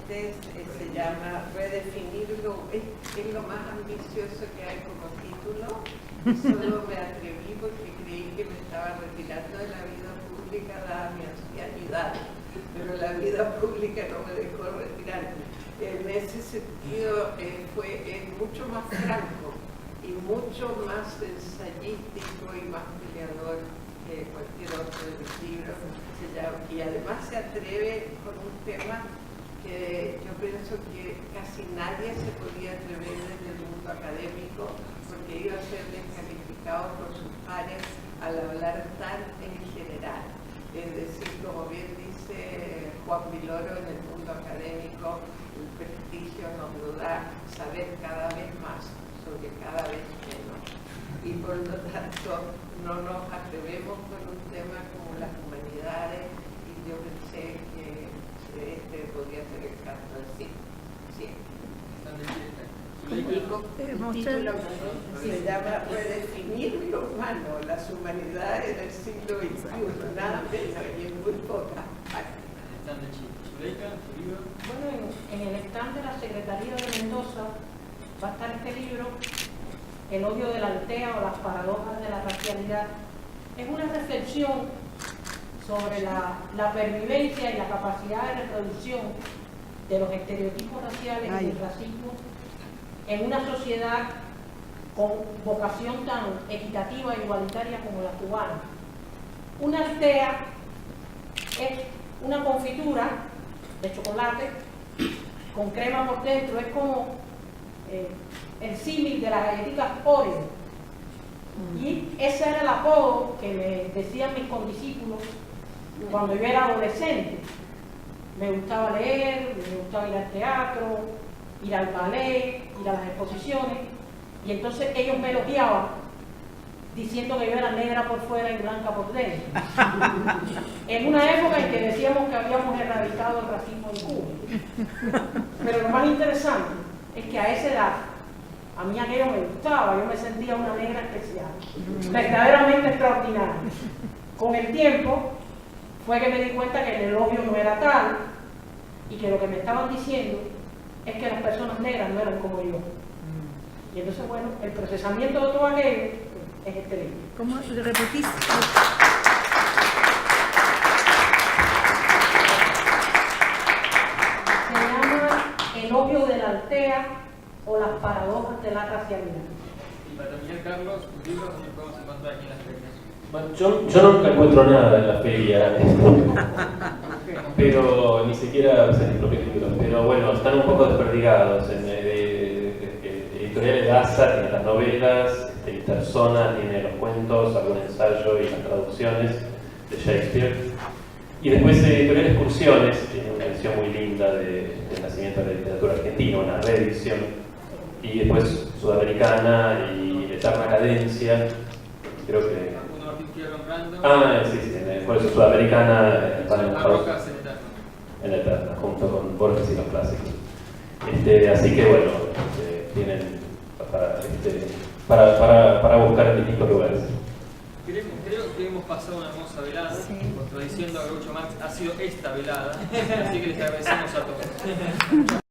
Se llama Redefinirlo, es lo más ambicioso que hay como título. Solo me atreví porque creí que me estaba retirando de la vida pública dada mi ancianidad, pero la vida pública no me dejó retirarme. En ese sentido es mucho más franco y mucho más ensayístico y más peleador que cualquier otro de los libros. Y además se atreve con un tema que yo pienso que casi nadie se podía atrever desde el mundo académico porque iba a ser descalificado por sus pares al hablar tan en general. Es decir, como bien dice Juan Viloro, en el mundo académico el prestigio nos lo da saber cada vez más sobre cada vez menos. Y por lo tanto no nos atrevemos con un tema como las humanidades y yo pensé que podría ser el caso del siglo. Sí. El título se llama Redefinir lo humano, las humanidades del siglo XXI, nada menos y en muy pocas páginas. Bueno, en el stand de la Secretaría de Mendoza va a estar este libro, El odio de la aldea o las paradojas de la racialidad. Es una reflexión sobre la pervivencia y la capacidad de reproducción de los estereotipos raciales y del racismo en una sociedad con vocación tan equitativa e igualitaria como la cubana. Una aldea es una confitura de chocolate con crema por dentro, es como el símil de las galletitas Oreo. Y ese era el apodo que me decían mis condiscípulos cuando yo era adolescente. Me gustaba leer, me gustaba ir al teatro, ir al ballet, ir a las exposiciones, y entonces ellos me elogiaban diciendo que yo era negra por fuera y blanca por dentro. En una época en que decíamos que habíamos erradicado el racismo en Cuba. Pero lo más interesante es que a esa edad, a mí aquello me gustaba, yo me sentía una negra especial, verdaderamente extraordinaria. Con el tiempo fue que me di cuenta que el elogio no era tal y que lo que me estaban diciendo es que las personas negras no eran como yo. Y entonces, bueno, el procesamiento de todo aquello es este libro. ¿Cómo le repetís? Se llama El opio de la Altea o las paradojas de la racialidad. Y para terminar, Carlos, tus libros donde podemos encontrar aquí en las ferias. Bueno, yo nunca encuentro nada en la feria, pero ni siquiera a veces mis propios libros, pero bueno, están un poco desperdigados. Editorial Edasa tiene las novelas, Persona tiene los cuentos, algún ensayo y las traducciones de Shakespeare. Y después Editorial Excursiones tiene una edición muy linda del nacimiento de la literatura argentina, una reedición. Y después Sudamericana y Eterna Cadencia, creo que... Uno Martín Fierro Brando. Sí, por eso Sudamericana están en Barrocas en Eterno. en Eterna, junto con Borges y los clásicos. Así que bueno, tienen para buscar en distintos lugares. Creo que hemos pasado una hermosa velada, contradiciendo a Groucho Marx, ha sido esta velada, así que les agradecemos a todos.